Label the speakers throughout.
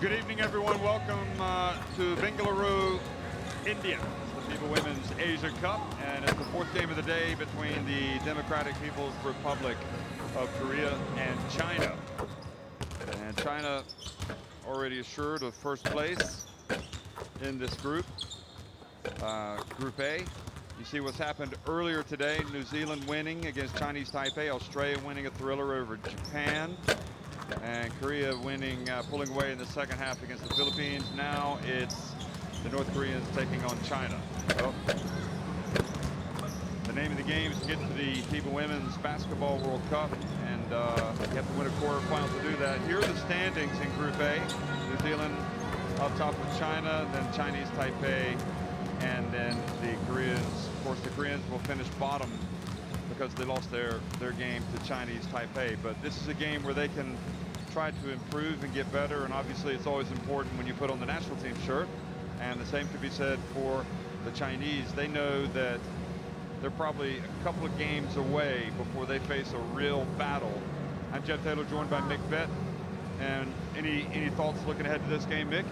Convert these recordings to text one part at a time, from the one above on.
Speaker 1: Good evening, everyone. Welcome to Bengaluru, India. It's the FIBA Women's Asia Cup, and it's the fourth game of the day between the Democratic People's Republic of Korea and China. And China already assured of first place in this group, Group A. You see what's happened earlier today. New Zealand winning against Chinese Taipei, Australia winning a thriller over Japan, and Korea winning, pulling away in the second half against the Philippines. Now it's the North Koreans taking on China. Well, the name of the game is to get to the FIBA Women's Basketball World Cup, and you have to win a quarterfinal to do that. Here are the standings in Group A. New Zealand up top with China, then Chinese Taipei, and then the Koreans. Of course, the Koreans will finish bottom because they lost their game to Chinese Taipei. But this is a game where they can try to improve and get better, and obviously it's always important when you put on the national team shirt. And the same could be said for the Chinese. They know that they're probably a couple of games away before they face a real battle. I'm Jeff Taylor, joined by Mick Vett. And any thoughts looking ahead to this game, Mick?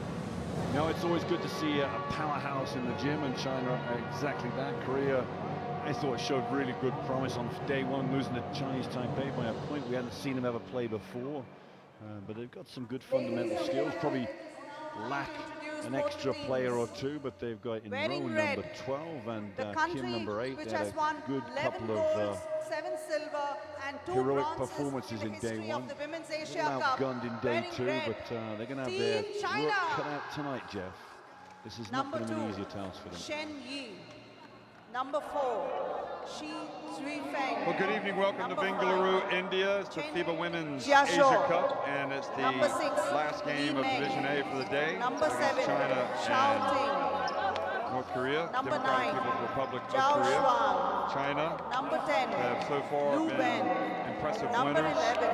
Speaker 2: No, it's always good to see a powerhouse in the gym, and China exactly that. Korea, I thought, showed really good promise on day one, losing to Chinese Taipei by a point. We hadn't seen them ever play before, but they've got some good fundamental skills. Probably lack an extra player or two, but they've got in row number 12 and Kim number 8. They had a good couple of
Speaker 3: 7 silver and 2
Speaker 2: heroic
Speaker 3: bronzes
Speaker 2: performances in day one.
Speaker 3: The Women's Asia
Speaker 2: Outgunned in day
Speaker 3: Cup.
Speaker 2: 2, but they're going to have their work cut out tonight, Jeff. This is not going to be an easier task for them.
Speaker 3: Shen Yi. Number 4, Shi Zhuifeng.
Speaker 1: Well, good evening. Welcome to Bengaluru, India. It's the FIBA Women's
Speaker 3: Jiashou.
Speaker 1: Asia Cup, and it's the
Speaker 3: Number 6,
Speaker 1: last game of
Speaker 3: Li Meng.
Speaker 1: Division A for the day.
Speaker 3: Number
Speaker 1: against
Speaker 3: 7,
Speaker 1: China
Speaker 3: Shao
Speaker 1: and
Speaker 3: Ting.
Speaker 1: North Korea,
Speaker 3: Number
Speaker 1: Democratic
Speaker 3: 9,
Speaker 1: People's Republic of
Speaker 3: Zhao
Speaker 1: Korea.
Speaker 3: Shuang.
Speaker 1: China
Speaker 3: Number 10,
Speaker 1: have so far
Speaker 3: Lu
Speaker 1: been
Speaker 3: Ben.
Speaker 1: impressive
Speaker 3: Number
Speaker 1: winners.
Speaker 3: 11,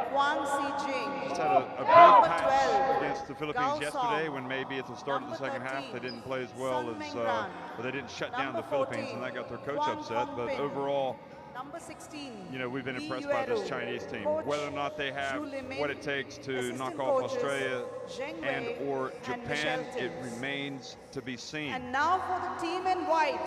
Speaker 3: Huang Xijing.
Speaker 1: Just had a brief
Speaker 3: Number
Speaker 1: patch
Speaker 3: 12,
Speaker 1: against the Philippines
Speaker 3: Gao
Speaker 1: yesterday,
Speaker 3: Song.
Speaker 1: when maybe at the start of the second half they didn't play as well
Speaker 3: Sun
Speaker 1: as,
Speaker 3: Mengran.
Speaker 1: but they didn't shut down
Speaker 3: Number
Speaker 1: the Philippines,
Speaker 3: 14,
Speaker 1: and that got their coach
Speaker 3: Wang
Speaker 1: upset. But
Speaker 3: Hongping.
Speaker 1: overall,
Speaker 3: Number 16,
Speaker 1: you know, we've been
Speaker 3: Li
Speaker 1: impressed by this
Speaker 3: Yueru.
Speaker 1: Chinese team.
Speaker 3: Coach
Speaker 1: Whether or not they have
Speaker 3: Zhu Limin,
Speaker 1: what it takes to
Speaker 3: assistant
Speaker 1: knock off
Speaker 3: coaches
Speaker 1: Australia
Speaker 3: Zheng
Speaker 1: and
Speaker 3: Wei
Speaker 1: or
Speaker 3: and
Speaker 1: Japan,
Speaker 3: Michelle
Speaker 1: it
Speaker 3: Timms.
Speaker 1: remains to be seen.
Speaker 3: And now for the team in white,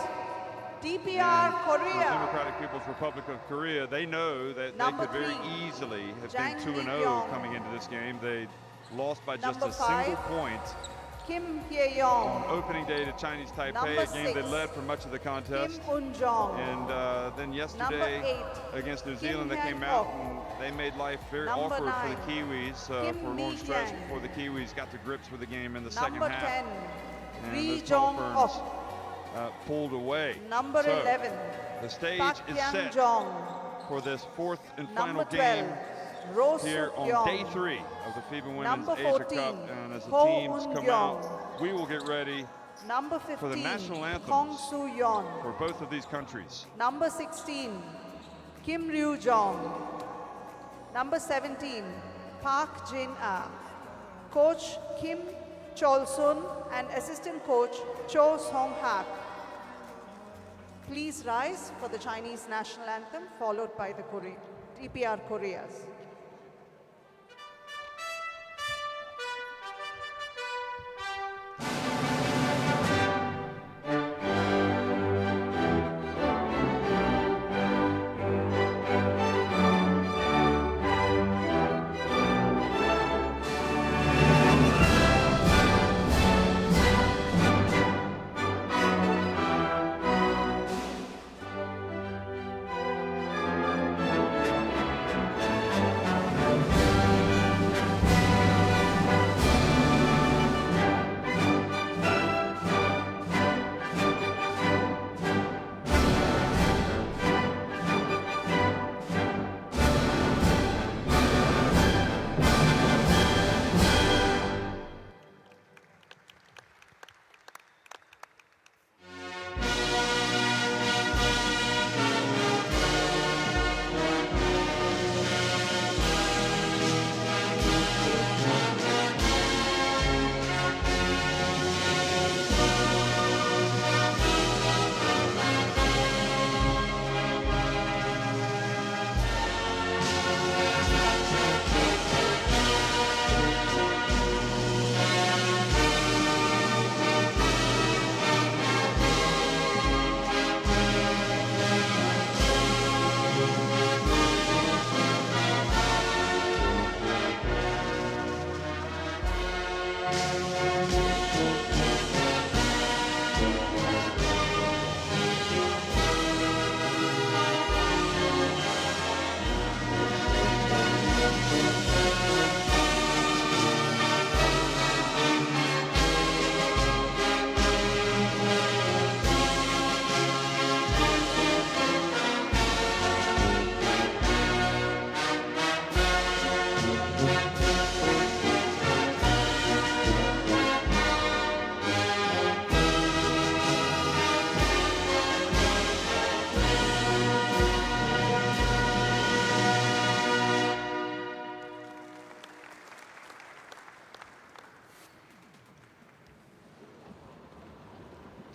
Speaker 3: DPR
Speaker 1: And the
Speaker 3: Korea.
Speaker 1: Democratic People's Republic of Korea, they know that
Speaker 3: Number
Speaker 1: they could very
Speaker 3: 3,
Speaker 1: easily have
Speaker 3: Jang
Speaker 1: been 2-0
Speaker 3: Li-kyung.
Speaker 1: coming into this game. They lost by just
Speaker 3: Number
Speaker 1: a single
Speaker 3: 5,
Speaker 1: point
Speaker 3: Kim
Speaker 1: on
Speaker 3: Hye-yong.
Speaker 1: opening day to Chinese Taipei,
Speaker 3: Number
Speaker 1: a game they
Speaker 3: 6,
Speaker 1: led for much of the
Speaker 3: Kim
Speaker 1: contest.
Speaker 3: Un-jong.
Speaker 1: And then yesterday
Speaker 3: Number 8,
Speaker 1: against New
Speaker 3: Kim
Speaker 1: Zealand, they came
Speaker 3: Hyun-ok.
Speaker 1: out and they made life very
Speaker 3: Number
Speaker 1: awkward
Speaker 3: 9,
Speaker 1: for the Kiwis
Speaker 3: Kim
Speaker 1: for a long stretch
Speaker 3: Mi-hyang.
Speaker 1: before the Kiwis got to grips with the game in the
Speaker 3: Number
Speaker 1: second half.
Speaker 3: 10,
Speaker 1: And
Speaker 3: Ri
Speaker 1: those Tall Ferns
Speaker 3: Jong-ok.
Speaker 1: pulled away.
Speaker 3: Number
Speaker 1: So,
Speaker 3: 11,
Speaker 1: the stage
Speaker 3: Park
Speaker 1: is set
Speaker 3: Yang-jong.
Speaker 1: for this fourth and
Speaker 3: Number
Speaker 1: final
Speaker 3: 12,
Speaker 1: game
Speaker 3: Ro
Speaker 1: here on
Speaker 3: Suk-yong.
Speaker 1: day 3 of the FIBA Women's
Speaker 3: Number
Speaker 1: Asia
Speaker 3: 14,
Speaker 1: Cup. And as the
Speaker 3: Ho
Speaker 1: teams come
Speaker 3: Eun-kyung.
Speaker 1: out, we will get ready
Speaker 3: Number 15,
Speaker 1: for the national anthems
Speaker 3: Kong Soo-yeon.
Speaker 1: for both of these countries.
Speaker 3: Number 16, Kim Ryu-jong. Number 17, Park Jin-ah. Coach Kim Chol-sun and assistant coach Cho Song-hak. Please rise for the Chinese national anthem, followed by the DPR Koreas.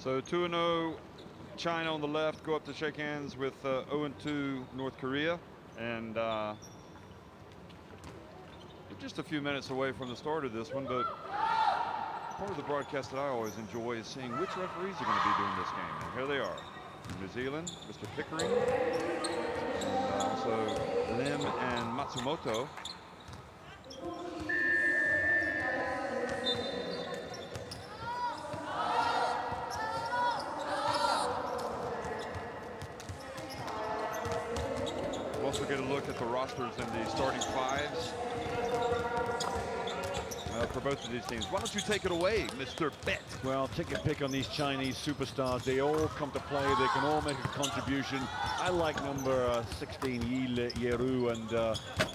Speaker 1: So 2-0 China on the left, go up to shake hands with 0-2 North Korea. And we're just a few minutes away from the start of this one, but part of the broadcast that I always enjoy is seeing which referees are going to be doing this game. And here they are. From New Zealand, Mr. Pickering, and also Lim and Matsumoto. We'll also get a look at the rosters and the starting fives for both of these teams. Why don't you take it away, Mr. Bet?
Speaker 2: Well, take a pick on these Chinese superstars. They all come to play. They can all make a contribution. I like number 16, Yi Yeru, and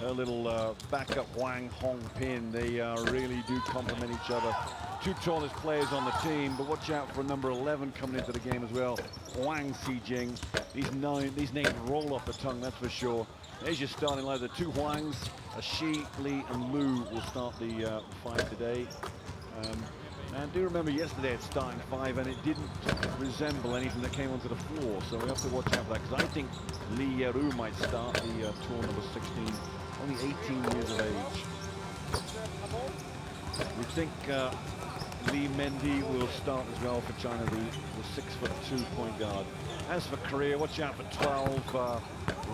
Speaker 2: her little backup Wang Hongpin. They really do complement each other. Two tallest players on the team, but watch out for number 11 coming into the game as well, Wang Xijing. These names roll off the tongue, that's for sure. There's your starting line. The two Huangs, Shi, Li, and Lu will start the five today. And do remember yesterday at starting five, and it didn't resemble anything that came onto the floor. So we have to watch out for that, because I think Li Yeru might start the tour number 16, only 18 years of age. We think Lee Mendy will start as well for China, the 6'2" point guard. As for Korea, watch out for 12,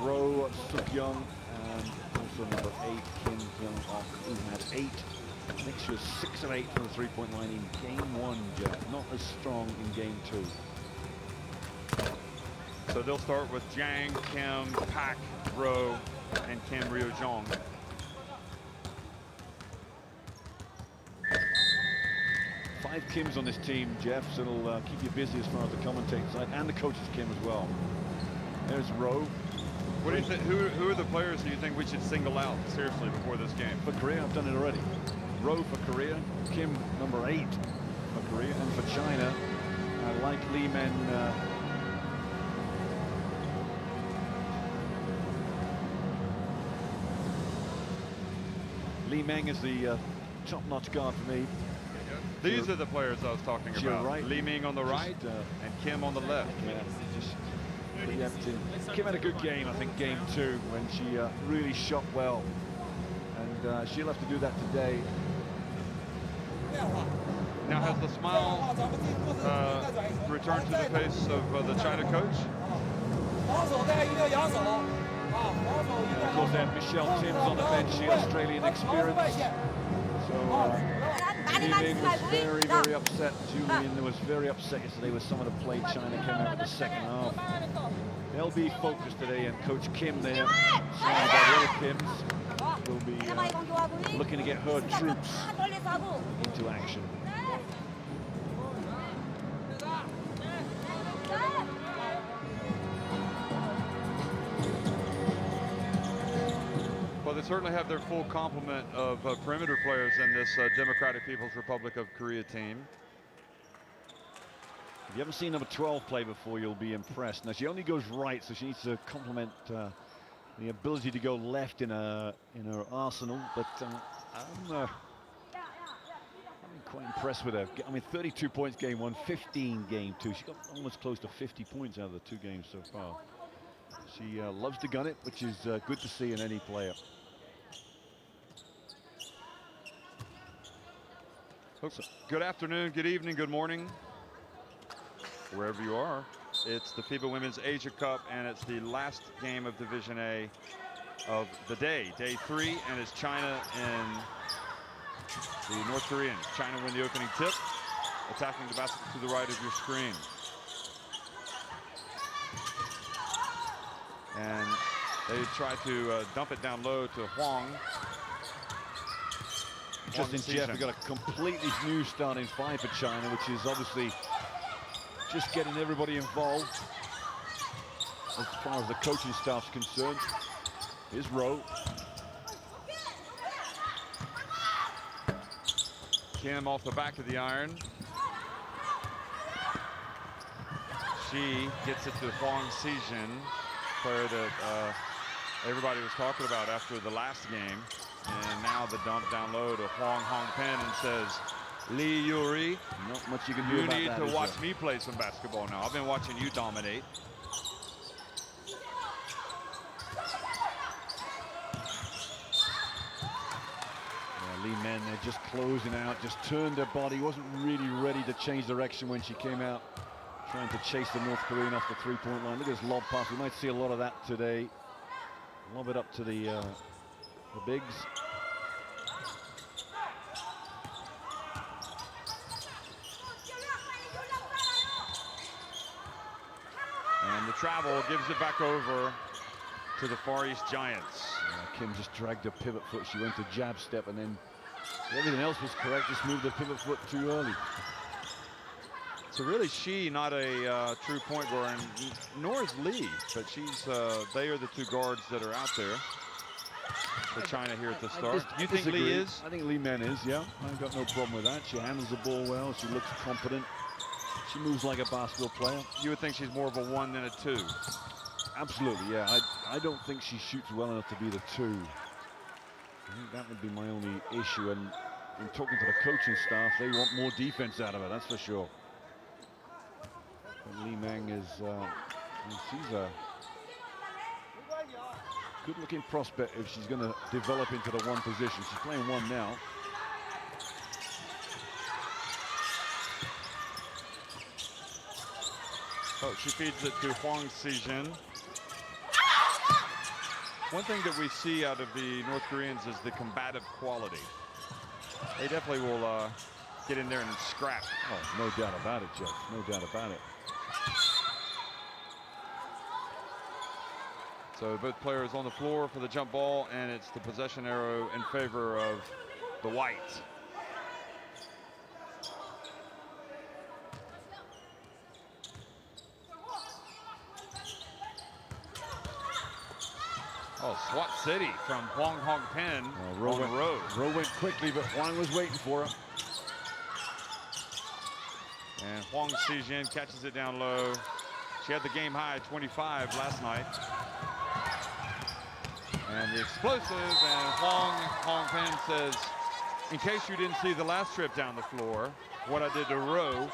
Speaker 2: Roh Suk-young, and also number 8, Kim Kyung-ok, who had 8. I think she was 6 of 8 from the three-point line in game 1, Jeff. Not as strong in game 2.
Speaker 1: So they'll start with Jiang, Kim, Pak, Roh, and Kim Ryo-jong.
Speaker 2: Five Kims on this team, Jeff, so it'll keep you busy as far as the commentating side, and the coaches Kim as well. There's Roh.
Speaker 1: What do you think? Who are the players that you think we should single out seriously before this game?
Speaker 2: For Korea, I've done it already. Roh for Korea, Kim number 8 for Korea, and for China, I like Lee Men. Li Meng is the top-notch guard for me.
Speaker 1: These are the players I was talking about.
Speaker 2: Right.
Speaker 1: Li Ming on the right and Kim on the left.
Speaker 2: Yeah, just preempting. Kim had a good game, I think, game 2, when she really shot well. And she'll have to do that today.
Speaker 1: Now, has the smile returned to the face of the China coach?
Speaker 2: Of course, they have Michelle Timms on the bench, the Australian experience. So Julian was very upset. Julian was very upset yesterday with some of the play China came out in the second half. They'll be focused today, and Coach Kim there, surrounded by the other Kims, will be looking to get her troops into action.
Speaker 1: Well, they certainly have their full complement of perimeter players in this Democratic People's Republic of Korea team.
Speaker 2: If you haven't seen number 12 play before, you'll be impressed. Now, she only goes right, so she needs to complement the ability to go left in her arsenal. But I'm quite impressed with her. I mean, 32 points game 1, 15 game 2. She got almost close to 50 points out of the 2 games so far. She loves to gun it, which is good to see in any player.
Speaker 1: Good afternoon, good evening, good morning, wherever you are. It's the FIBA Women's Asia Cup, and it's the last game of Division A of the day, day 3, and it's China and the North Koreans. China win the opening tip, attacking the basket to the right of your screen. And they try to dump it down low to Huang.
Speaker 2: Justin, Jeff, we've got a completely new starting 5 for China, which is obviously just getting everybody involved as far as the coaching staff's concerned. Here's Roh.
Speaker 1: Kim off the back of the iron. She gets it to Huang Xijing, player that everybody was talking about after the last game. And now the dump down low to Huang Hongpin, and says, Lee Yuri,
Speaker 2: Not much you can do
Speaker 1: you
Speaker 2: about
Speaker 1: need
Speaker 2: that,
Speaker 1: to
Speaker 2: is
Speaker 1: watch
Speaker 2: there?
Speaker 1: me play some basketball now. I've been watching you dominate.
Speaker 2: Lee Man there just closing out, just turned her body, wasn't really ready to change direction when she came out, trying to chase the North Korean off the three-point line. Look at this lob pass. We might see a lot of that today. Lob it up to the bigs.
Speaker 1: And the travel gives it back over to the Far East Giants.
Speaker 2: Kim just dragged her pivot foot. She went to jab step, and then everything else was correct. Just moved her pivot foot too early.
Speaker 1: So really, she not a true point guard, and nor is Lee. But she's they are the two guards that are out there for China here at the start. You think Lee is?
Speaker 2: I think Lee Man is. Yeah, I've got no problem with that. She handles the ball well. She looks competent. She moves like a basketball player.
Speaker 1: You would think she's more of a 1 than a 2.
Speaker 2: Absolutely, yeah. I don't think she shoots well enough to be the 2. I think that would be my only issue. And in talking to the coaching staff, they want more defense out of her, that's for sure. But Lee Meng is, she's a good-looking prospect if she's going to develop into the 1 position. She's playing 1 now.
Speaker 1: Oh, she feeds it to Huang Xijin. One thing that we see out of the North Koreans is the combative quality. They definitely will get in there and scrap.
Speaker 2: Oh, no doubt about it, Jeff. No doubt about it.
Speaker 1: So both players on the floor for the jump ball, and it's the possession arrow in favor of the Whites. Oh, SWAT City from Hwang Hong Pen on the road.
Speaker 2: Rowe went quickly, but Huang was waiting for her.
Speaker 1: And Huang Xijin catches it down low. She had the game high 25 last night. And the explosive, and Hong Pen says, in case you didn't see the last trip down the floor, what I did to Rowe,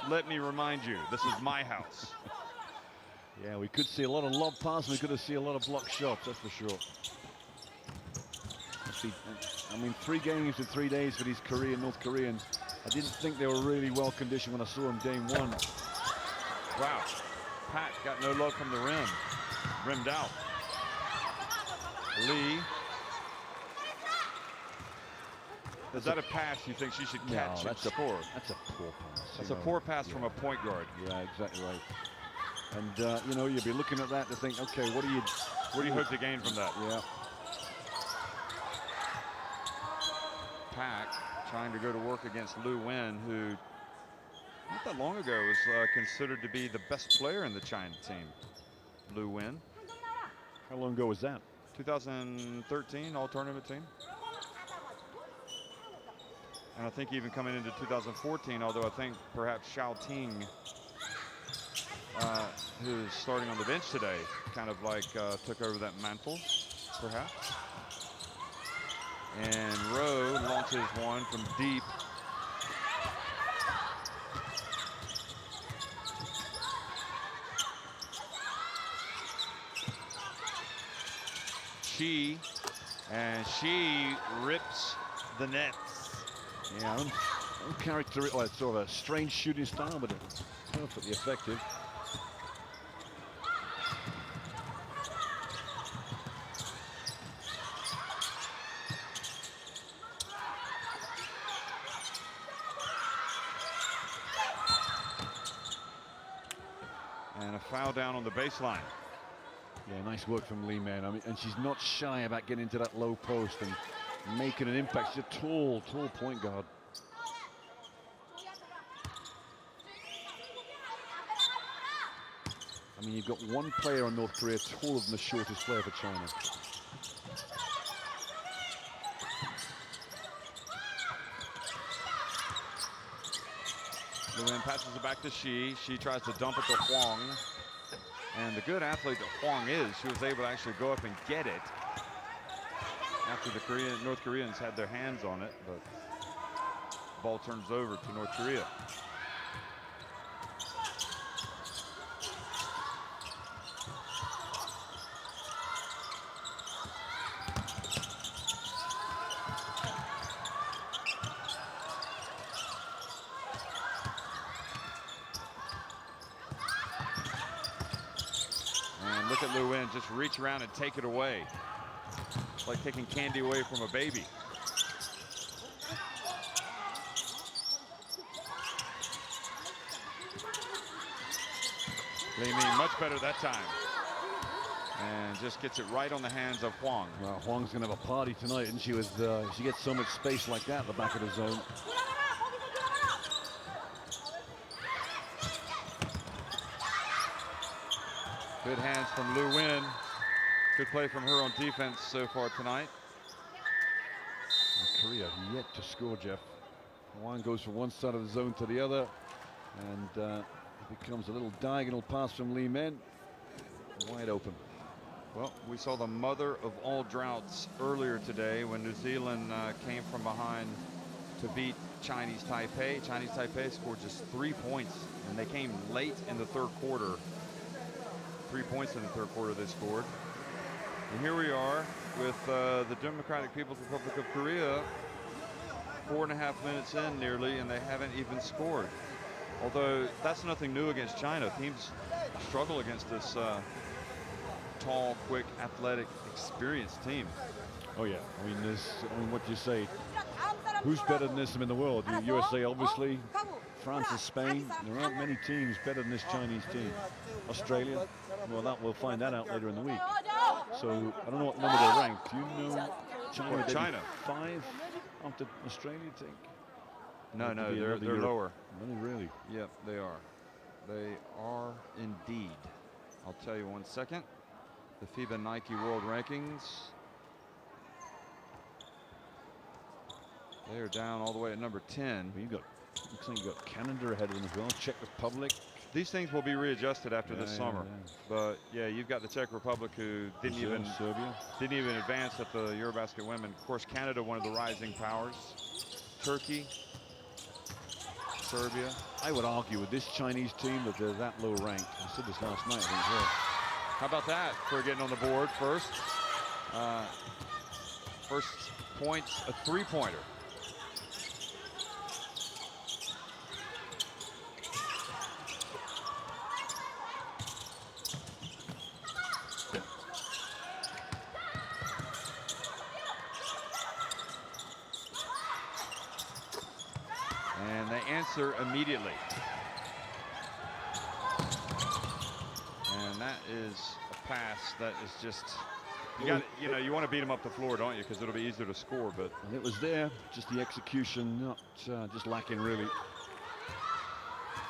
Speaker 1: let me remind you, this is my house.
Speaker 2: Yeah, we could see a lot of lob passes. We could see a lot of block shots, that's for sure. I mean, 3 games in 3 days for these North Koreans. I didn't think they were really well conditioned when I saw them game 1.
Speaker 1: Wow. Pat got no love from the rim. Rimmed out. Lee. Is that a pass you think she should catch?
Speaker 2: No,
Speaker 1: that's a poor.
Speaker 2: That's a poor pass.
Speaker 1: That's a poor pass from a point guard.
Speaker 2: Yeah, exactly right. And you know, you'll be looking at that to think, okay, what do you
Speaker 1: hope to gain from that?
Speaker 2: Yeah.
Speaker 1: Pack trying to go to work against Liu Wen, who not that long ago was considered to be the best player in the China team. Liu Wen.
Speaker 2: How long ago was that?
Speaker 1: 2013 all-tournament team. And I think even coming into 2014, although I think perhaps Xiao Ting, who's starting on the bench today, kind of like took over that mantle, perhaps. And Rowe launches one from deep. She rips the nets.
Speaker 2: Yeah, uncharacteristic, well, it's sort of a strange shooting style, but it's perfectly effective.
Speaker 1: And a foul down on the baseline.
Speaker 2: Yeah, nice work from Lee Man. I mean, and she's not shy about getting into that low post and making an impact. She's a tall point guard. I mean, you've got one player on North Korea taller than the shortest player for China.
Speaker 1: Lewin passes it back to She. She tries to dump it to Huang. And the good athlete that Huang is, she was able to actually go up and get it after the North Koreans had their hands on it. But ball turns over to North Korea. And look at Liu Wen just reach around and take it away. It's like taking candy away from a baby. Li Ming much better that time. And just gets it right on the hands of Huang.
Speaker 2: Well, Huang's going to have a party tonight, and she gets so much space like that at the back of the zone.
Speaker 1: Good hands from Liu Wen. Good play from her on defense so far tonight.
Speaker 2: And Korea yet to score, Jeff. Huang goes from one side of the zone to the other, and it becomes a little diagonal pass from Li Ming. Wide open.
Speaker 1: Well, we saw the mother of all droughts earlier today when New Zealand came from behind to beat Chinese Taipei. Chinese Taipei scored just 3 points, and they came late in the third quarter. 3 points in the third quarter they scored. And here we are with the Democratic People's Republic of Korea, 4.5 minutes in nearly, and they haven't even scored. Although that's nothing new against China. Teams struggle against this tall, quick, athletic, experienced team.
Speaker 2: Oh yeah, I mean, what do you say? Who's better than this in the world? The USA, obviously. France and Spain. There aren't many teams better than this Chinese team. Australia, well, we'll find that out later in the week. So I don't know what number they're ranked. Do you know China?
Speaker 1: Oh, China.
Speaker 2: 5 after Australia, I think.
Speaker 1: No, they're lower.
Speaker 2: Really?
Speaker 1: Yep, they are. They are indeed. I'll tell you 1 second. The FIBA Nike World Rankings. They are down all the way at number 10.
Speaker 2: Well, looks like you got Canada ahead of them as well. Czech Republic.
Speaker 1: These things will be readjusted after this summer. Yeah. But yeah, you've got the Czech Republic, who didn't even advance at the Eurobasket women. Of course, Canada, one of the rising powers. Turkey, Serbia.
Speaker 2: I would argue with this Chinese team that they're that low ranked. I said this last night, I think, as well.
Speaker 1: How about that for getting on the board first? First points, a three-pointer. And they answer immediately. And that is a pass that is just, you want to beat them up the floor, don't you? Because it'll be easier to score. But
Speaker 2: it was there, just the execution, not just lacking really.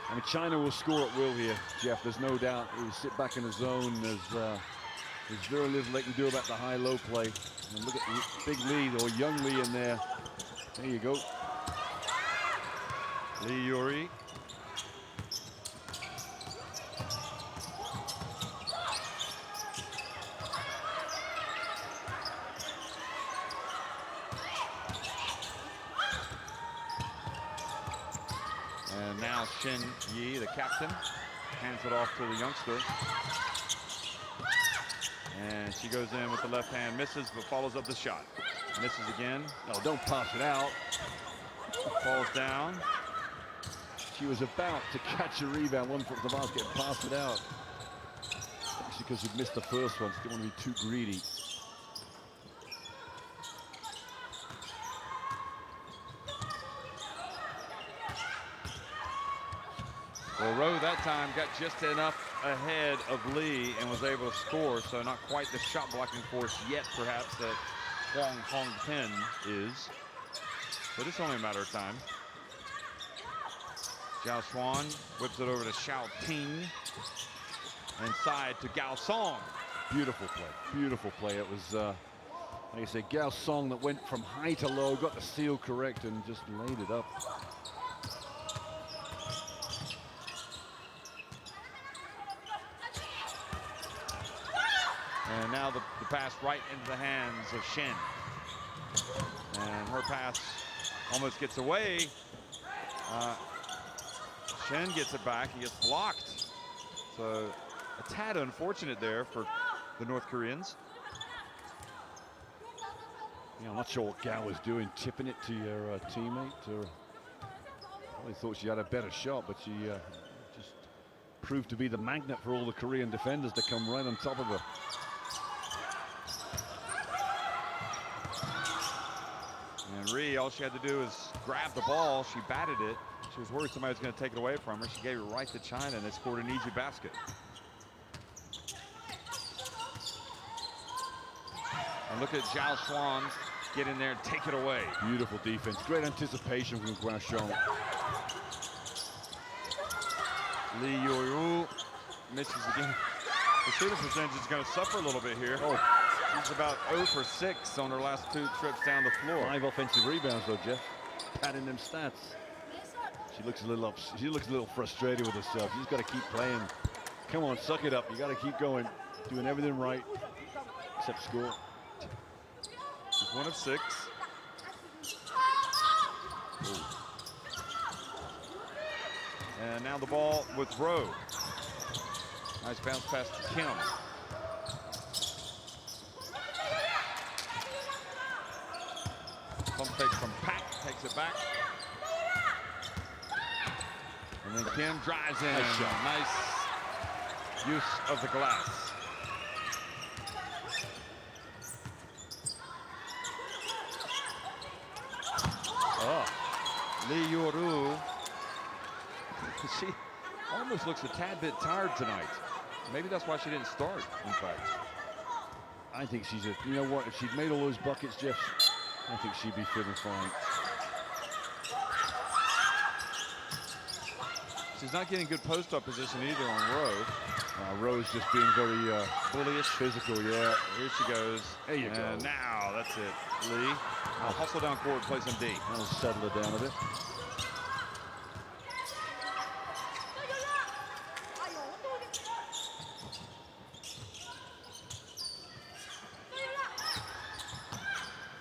Speaker 2: I mean, China will score at will here, Jeff. There's no doubt. They sit back in the zone. There's very little they can do about the high-low play. And look at the big lead, or young Lee in there. There you go.
Speaker 1: Lee Yuri. And now Shin Yi, the captain, hands it off to the youngster. And she goes in with the left hand, misses, but follows up the shot. Misses again.
Speaker 2: No, don't pass it out.
Speaker 1: Falls down.
Speaker 2: She was about to catch a rebound, one foot from the basket, and pass it out. Actually, because she'd missed the first one, she didn't want to be too greedy.
Speaker 1: Well, Rowe that time got just enough ahead of Lee and was able to score, so not quite the shot blocking force yet, perhaps, that Huang Hongpin is. But it's only a matter of time. Zhao Xuan whips it over to Xiao Ting. Inside to Gao Song.
Speaker 2: Beautiful play, beautiful play. It was, like I say, Gao Song that went from high to low, got the seal correct, and just laid it up.
Speaker 1: And now the pass right into the hands of Shen. And her pass almost gets away Shen gets it back. He gets blocked. So a tad unfortunate there for the North Koreans.
Speaker 2: Yeah, I'm not sure what Gao was doing, tipping it to your teammate. Or probably thought she had a better shot, but she just proved to be the magnet for all the Korean defenders to come right on top of her.
Speaker 1: And Ri, all she had to do was grab the ball. She batted it. She was worried somebody was going to take it away from her. She gave it right to China, and they scored an easy basket. And look at Zhao Xuan get in there and take it away.
Speaker 2: Beautiful defense. Great anticipation from Guo Xiong.
Speaker 1: Lee Yoru misses again. The shooting percentage is going to suffer a little bit here.
Speaker 2: Oh,
Speaker 1: she's about 0 for 6 on her last 2 trips down the floor.
Speaker 2: 5 offensive rebounds though, Jeff. Padding them stats. She looks a little frustrated with herself. She's got to keep playing. Come on, suck it up. You got to keep going, doing everything right, except score.
Speaker 1: She's 1 of 6. Ooh. And now the ball with Rowe. Nice bounce pass to Kim. Pump fake from Pak, takes it back. And then Kim drives in.
Speaker 2: Nice shot.
Speaker 1: Nice use of the glass. Oh, Lee Yoru. She almost looks a tad bit tired tonight. Maybe that's why she didn't start, in fact.
Speaker 2: I think she's you know what, if she'd made all those buckets, Jeff, I think she'd be feeling fine.
Speaker 1: She's not getting good post-up position either on Rowe.
Speaker 2: Rowe's just being very
Speaker 1: Bullish.
Speaker 2: physical, yeah.
Speaker 1: Here she goes.
Speaker 2: There you go.
Speaker 1: And now, that's it. Lee. Hustle down court, play some D.
Speaker 2: That'll settle her down a bit.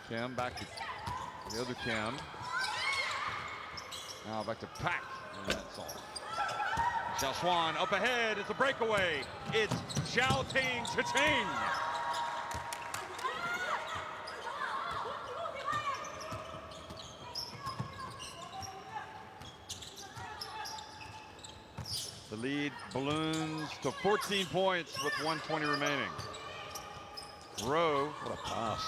Speaker 1: Kim back to the other Kim. Now back to Pak. And that's all. Zhao Xuan up ahead. It's a breakaway. It's Xiao Ting Cha-Ching. The lead balloons to 14 points with 1:20 remaining. Rowe.
Speaker 2: What a pass.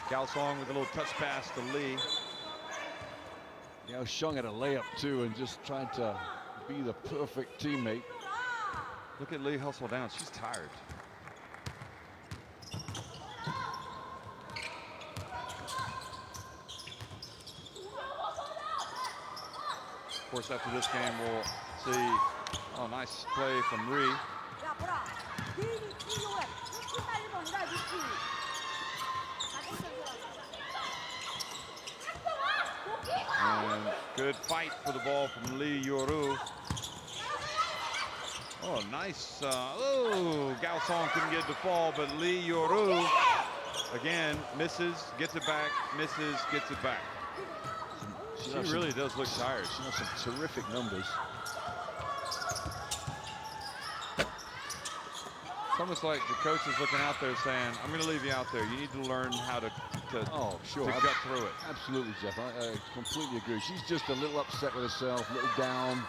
Speaker 1: Gao Song with a little touch pass to Lee.
Speaker 2: Gao Xiong had a layup too and just tried to be the perfect teammate.
Speaker 1: Look at Lee hustle down. She's tired. Of course, after this game, we'll see a nice play from Ri. And good fight for the ball from Lee Yoru. Oh, nice. Oh, Gao Song couldn't get the fall, but Lee Yoru, again, misses, gets it back, misses, gets it back. She really does look tired.
Speaker 2: She has some terrific numbers.
Speaker 1: It's almost like the coach is looking out there saying, I'm going to leave you out there. You need to learn how to gut through it.
Speaker 2: Absolutely, Jeff. I completely agree. She's just a little upset with herself, a little down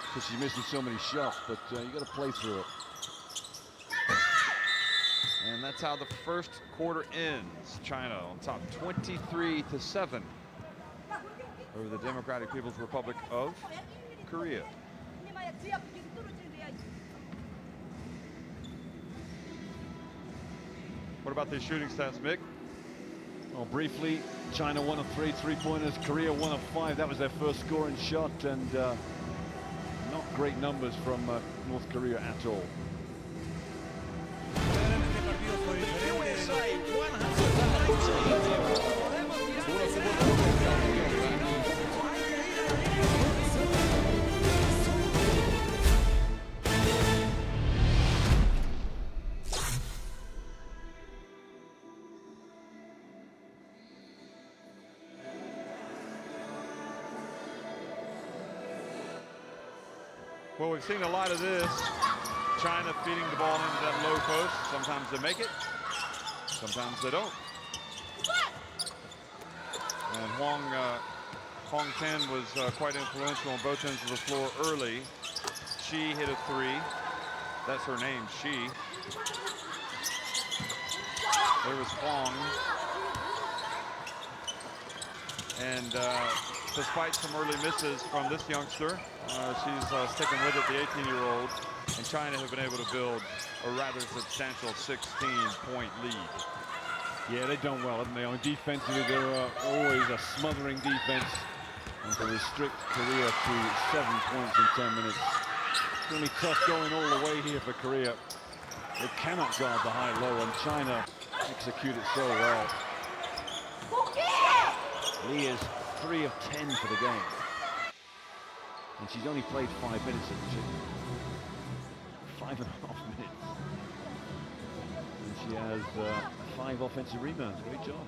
Speaker 2: because she's missing so many shots, but you got to play through it.
Speaker 1: And that's how the first quarter ends. China on top 23-7 over the Democratic People's Republic of Korea. What about these shooting stats, Mick?
Speaker 2: Well, briefly, China 1 of 3 3-pointers, Korea 1 of 5. That was their first scoring shot, and not great numbers from North Korea at all.
Speaker 1: Well, we've seen a lot of this. China feeding the ball into that low post. Sometimes they make it, sometimes they don't. And Hong Ten was quite influential on both ends of the floor early. She hit a three. That's her name, She. There was Huang. And despite some early misses from this youngster, she's sticking with it, the 18-year-old. And China have been able to build a rather substantial 16-point lead.
Speaker 2: Yeah, they've done well, haven't they? I mean, defensively, they're always a smothering defense. And to restrict Korea to 7 points in 10 minutes. It's going to be tough going all the way here for Korea. They cannot guard the high-low, and China execute it so well. Lee is 3 of 10 for the game. And she's only played 5 minutes, hasn't she? 5.5 minutes. And she has 5 offensive rebounds. Great job.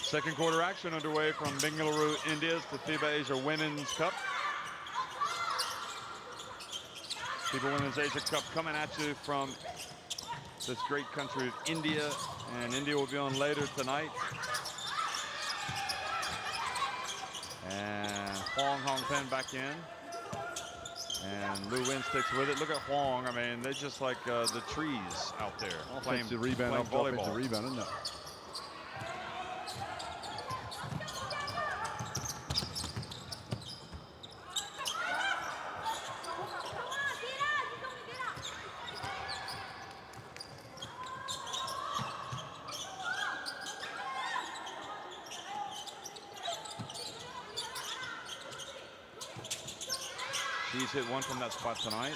Speaker 1: Second quarter action underway from Bengaluru, India, to FIBA Asia Women's Cup. FIBA Women's Asia Cup coming at you from this great country of India, and India will be on later tonight. And Hong Pen back in. And Lu Win sticks with it. Look at Huang. I mean, they're just like the trees out there.
Speaker 2: Offensive rebound after offensive rebound, isn't it?
Speaker 1: He's hit one from that spot tonight.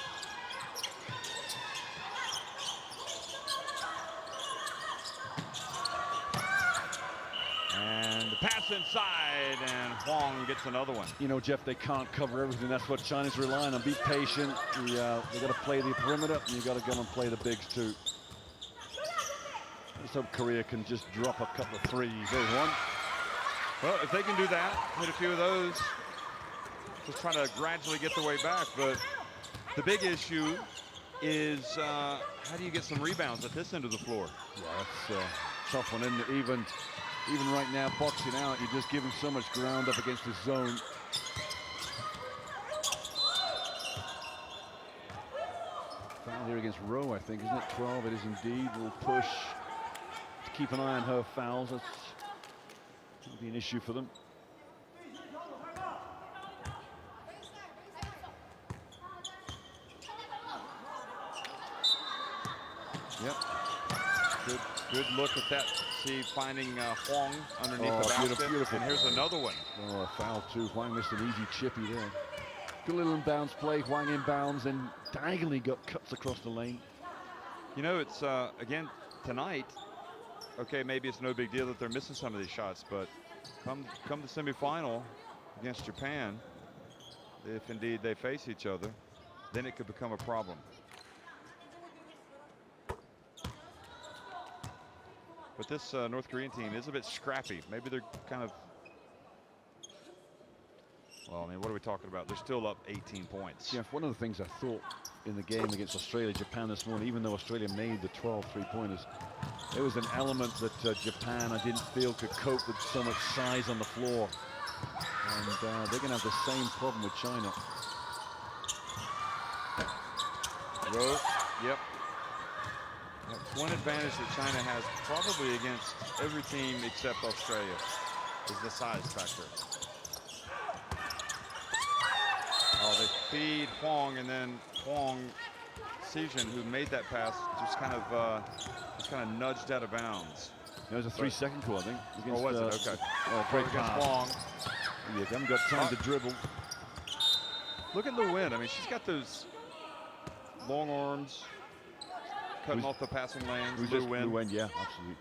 Speaker 1: And the pass inside, and Huang gets another one.
Speaker 2: You know, Jeff, they can't cover everything. That's what China's relying on. Be patient. They got to play the perimeter, and you got to go and play the bigs too. Let's hope Korea can just drop a couple of threes. There's one.
Speaker 1: Well, if they can do that, hit a few of those, just trying to gradually get the way back. But the big issue is how do you get some rebounds at this end of the floor?
Speaker 2: Yeah, that's a tough one, isn't it? Even right now, boxing out, you're just giving so much ground up against the zone. Foul here against Rowe, I think, isn't it? 12, it is indeed. We'll push to keep an eye on her fouls. That'll be an issue for them.
Speaker 1: Yep. Good look at that. See, finding Huang underneath the basket.
Speaker 2: Beautiful.
Speaker 1: And here's another one.
Speaker 2: Oh, a foul too. Huang missed an easy chippy there. Good little inbounds play. Huang inbounds and diagonally got cuts across the lane.
Speaker 1: You know, it's again tonight. Okay, maybe it's no big deal that they're missing some of these shots, but come the semifinal against Japan, if indeed they face each other, then it could become a problem. But this North Korean team is a bit scrappy. Maybe they're kind of, well, I mean, what are we talking about? They're still up 18 points.
Speaker 2: Yeah, one of the things I thought in the game against Australia, Japan this morning, even though Australia made the 12 three-pointers, there was an element that Japan, I didn't feel, could cope with so much size on the floor. And they're going to have the same problem with China.
Speaker 1: Rowe, yep. That's one advantage that China has probably against every team except Australia is the size factor. Oh, they feed Huang, and then Huang Sejan, who made that pass, just kind of nudged out of bounds.
Speaker 2: It was a 3-second call, I think.
Speaker 1: Or was it? Okay.
Speaker 2: Great
Speaker 1: Against
Speaker 2: pass.
Speaker 1: Huang.
Speaker 2: You haven't got time to dribble.
Speaker 1: Look at Lu Wen. I mean, she's got those long arms, cutting off the passing lanes. Lu Wen.
Speaker 2: Yeah, absolutely.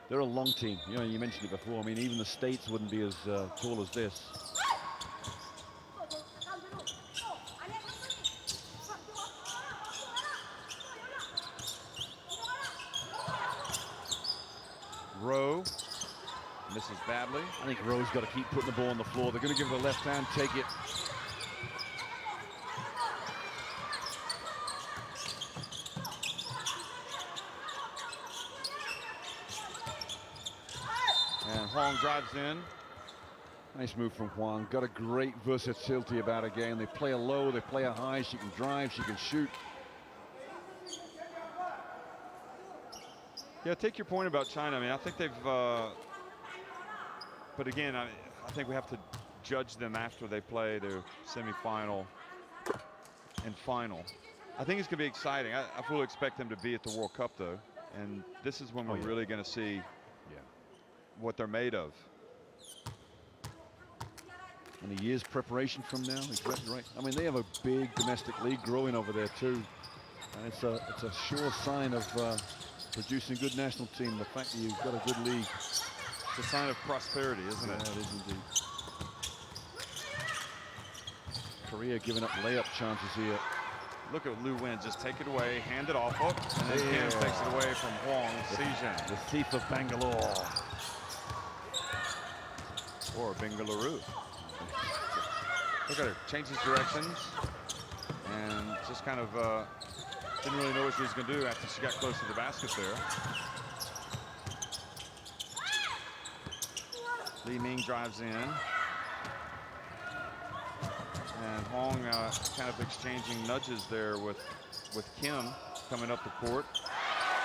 Speaker 2: They're a long team. You know, you mentioned it before. I mean, even the States wouldn't be as tall as this.
Speaker 1: Rowe misses badly.
Speaker 2: I think Rowe's got to keep putting the ball on the floor. They're going to give it the left hand, take it.
Speaker 1: And Huang drives in.
Speaker 2: Nice move from Huang. Got a great versatility about her game. They play her low, they play her high. She can drive, she can shoot.
Speaker 1: Yeah, take your point about China. I mean, I think they've, but again, I think we have to judge them after they play their semifinal and final. I think it's going to be exciting. I fully expect them to be at the World Cup, though. And this is when we're really going to see what they're made of.
Speaker 2: And a year's preparation from now, exactly right. I mean, they have a big domestic league growing over there, too. And it's a sure sign of producing a good national team, the fact that you've got a good league.
Speaker 1: It's a sign of prosperity, isn't it?
Speaker 2: Yeah, it is indeed. Korea giving up layup chances here.
Speaker 1: Look at Lu Wen, just take it away, hand it off, and then Kim takes it away from Huang Sejan.
Speaker 2: The thief of Bangalore.
Speaker 1: Or Bengaluru. Look at her, changes directions, and just kind of didn't really know what she was going to do after she got close to the basket there. Li Ming drives in. And Hong kind of exchanging nudges there with Kim coming up the court.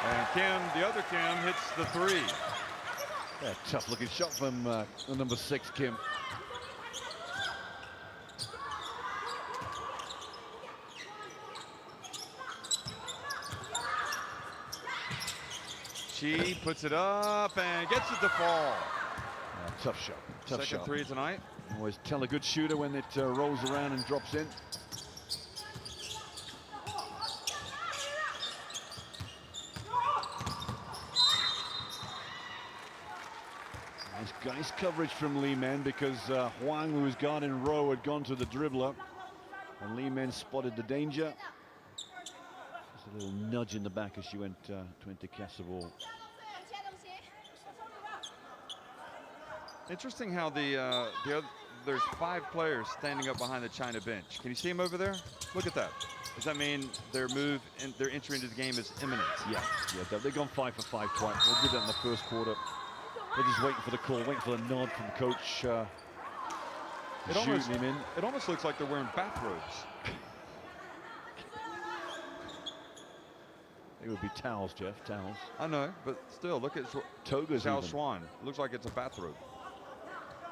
Speaker 1: And Kim, the other Kim, hits the three.
Speaker 2: Yeah, tough looking shot from the number 6, Kim.
Speaker 1: She puts it up and gets it to fall.
Speaker 2: Tough shot. Tough
Speaker 1: Second
Speaker 2: shot.
Speaker 1: three tonight.
Speaker 2: Always tell a good shooter when it rolls around and drops in. Nice coverage from Li Men because Huang, who was guarding Rowe, had gone to the dribbler. And Li Men spotted the danger. Just a little nudge in the back as she went to catch the ball.
Speaker 1: Interesting how there's 5 players standing up behind the China bench. Can you see them over there? Look at that. Does that mean their move and their entry into the game is imminent?
Speaker 2: Yeah, they've gone 5 for 5 twice. They did that in the first quarter. They're just waiting for the call, waiting for the nod from coach. Shooting him in.
Speaker 1: It almost looks like they're wearing bathrobes.
Speaker 2: They would be towels, Jeff, towels.
Speaker 1: I know, but still, look at
Speaker 2: togas.
Speaker 1: Xiao Xuan. Looks like it's a bathrobe.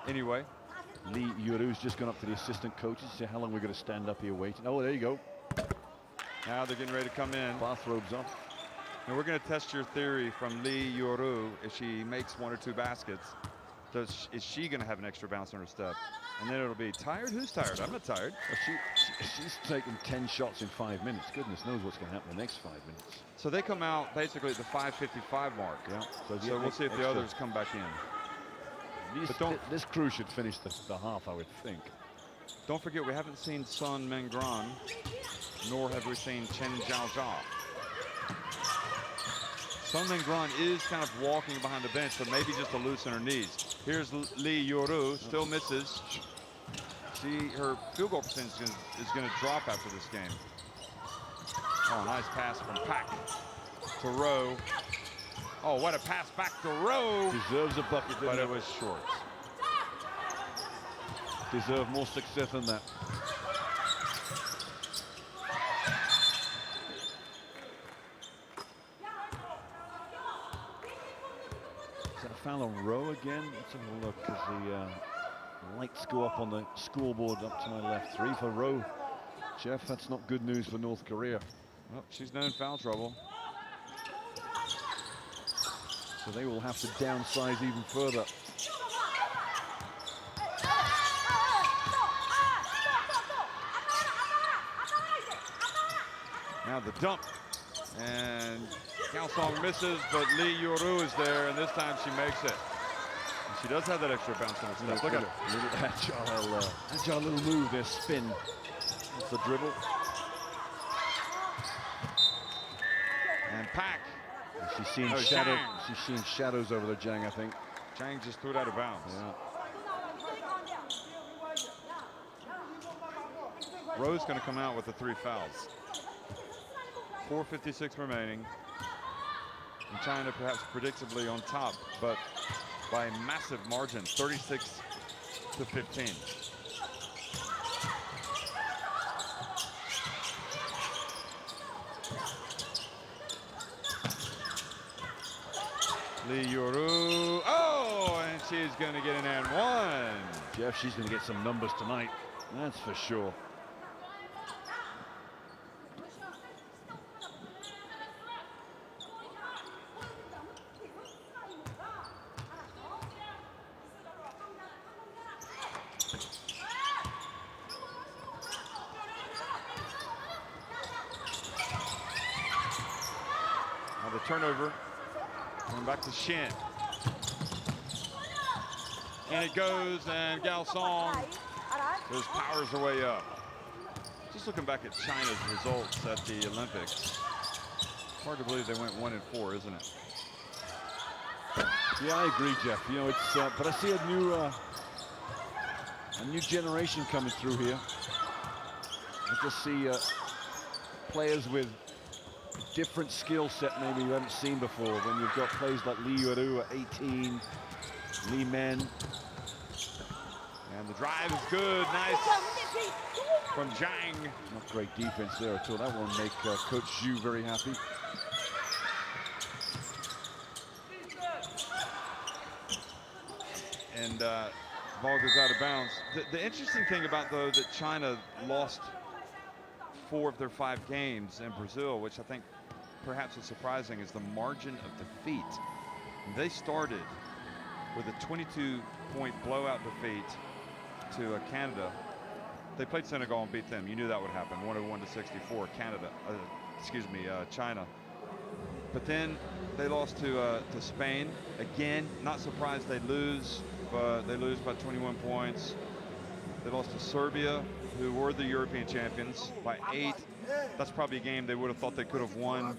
Speaker 1: Anyway.
Speaker 2: Li Yuru's just gone up to the assistant coaches to say how long we're going to stand up here waiting. Oh, there you go.
Speaker 1: Now they're getting ready to come in.
Speaker 2: Bathrobes off.
Speaker 1: And we're going to test your theory from Li Yuru. If she makes 1 or 2 baskets, is she going to have an extra bounce on her step? And then it'll be tired. Who's tired? I'm not tired.
Speaker 2: Well, she's taken 10 shots in 5 minutes. Goodness knows what's going to happen in the next 5 minutes.
Speaker 1: So they come out basically at the 5:55 mark.
Speaker 2: Yeah.
Speaker 1: So we'll see if the others come back in.
Speaker 2: This crew should finish the half, I would think.
Speaker 1: Don't forget, we haven't seen Sun Mengran, nor have we seen Chen Zhaozhao. Sun Mengran is kind of walking behind the bench, but maybe just to loosen her knees. Here's Li Yuru, still misses. Her field goal percentage is going to drop after this game. Oh, nice pass from Pak to Rowe. Oh, what a pass back to Rowe.
Speaker 2: Deserves a bucket,
Speaker 1: but it was short.
Speaker 2: Deserve more success than that. Is that a foul on Rowe again? Let's have a look as the lights go up on the scoreboard up to my left. 3 for Rowe. Jeff, that's not good news for North Korea.
Speaker 1: Well, she's known foul trouble.
Speaker 2: So they will have to downsize even further.
Speaker 1: Now the dump. And Kaosong misses, but Lee Yoru is there, and this time she makes it. And she does have that extra bounce on her step. Look at her.
Speaker 2: Agile little move there, spin. That's the dribble.
Speaker 1: And Pak.
Speaker 2: She's seeing shadows. She's seeing shadows over the Zhang, I think.
Speaker 1: Zhang just threw it out of bounds.
Speaker 2: Yeah.
Speaker 1: Rowe's going to come out with the 3 fouls. 4:56 remaining. And China perhaps predictably on top, but by a massive margin, 36-15. Lee Yoru, oh, and she's going to get an and one.
Speaker 2: Jeff, she's going to get some numbers tonight. That's for sure.
Speaker 1: Now the turnover. Going back to Shin. And it goes, and Gao Song, those powers are way up. Just looking back at China's results at the Olympics, hard to believe they went 1-4, isn't it?
Speaker 2: Yeah, I agree, Jeff. You know, it's but I see a new generation coming through here. I just see players with different skill set maybe you haven't seen before. When you've got players like Lee Yoru at 18, Lee Men.
Speaker 1: And the drive is good, nice from Zhang.
Speaker 2: Not great defense there at all. That won't make Coach Zhu very happy.
Speaker 1: And ball goes out of bounds. The interesting thing about, though, that China lost 4 of their 5 games in Brazil, which I think perhaps is surprising, is the margin of defeat. They started with a 22-point blowout defeat to Canada. They played Senegal and beat them. You knew that would happen. 101-64. China. But then they lost to Spain. Again, not surprised they lose, but they lose by 21 points. They lost to Serbia, who were the European champions, by 8. That's probably a game they would have thought they could have won.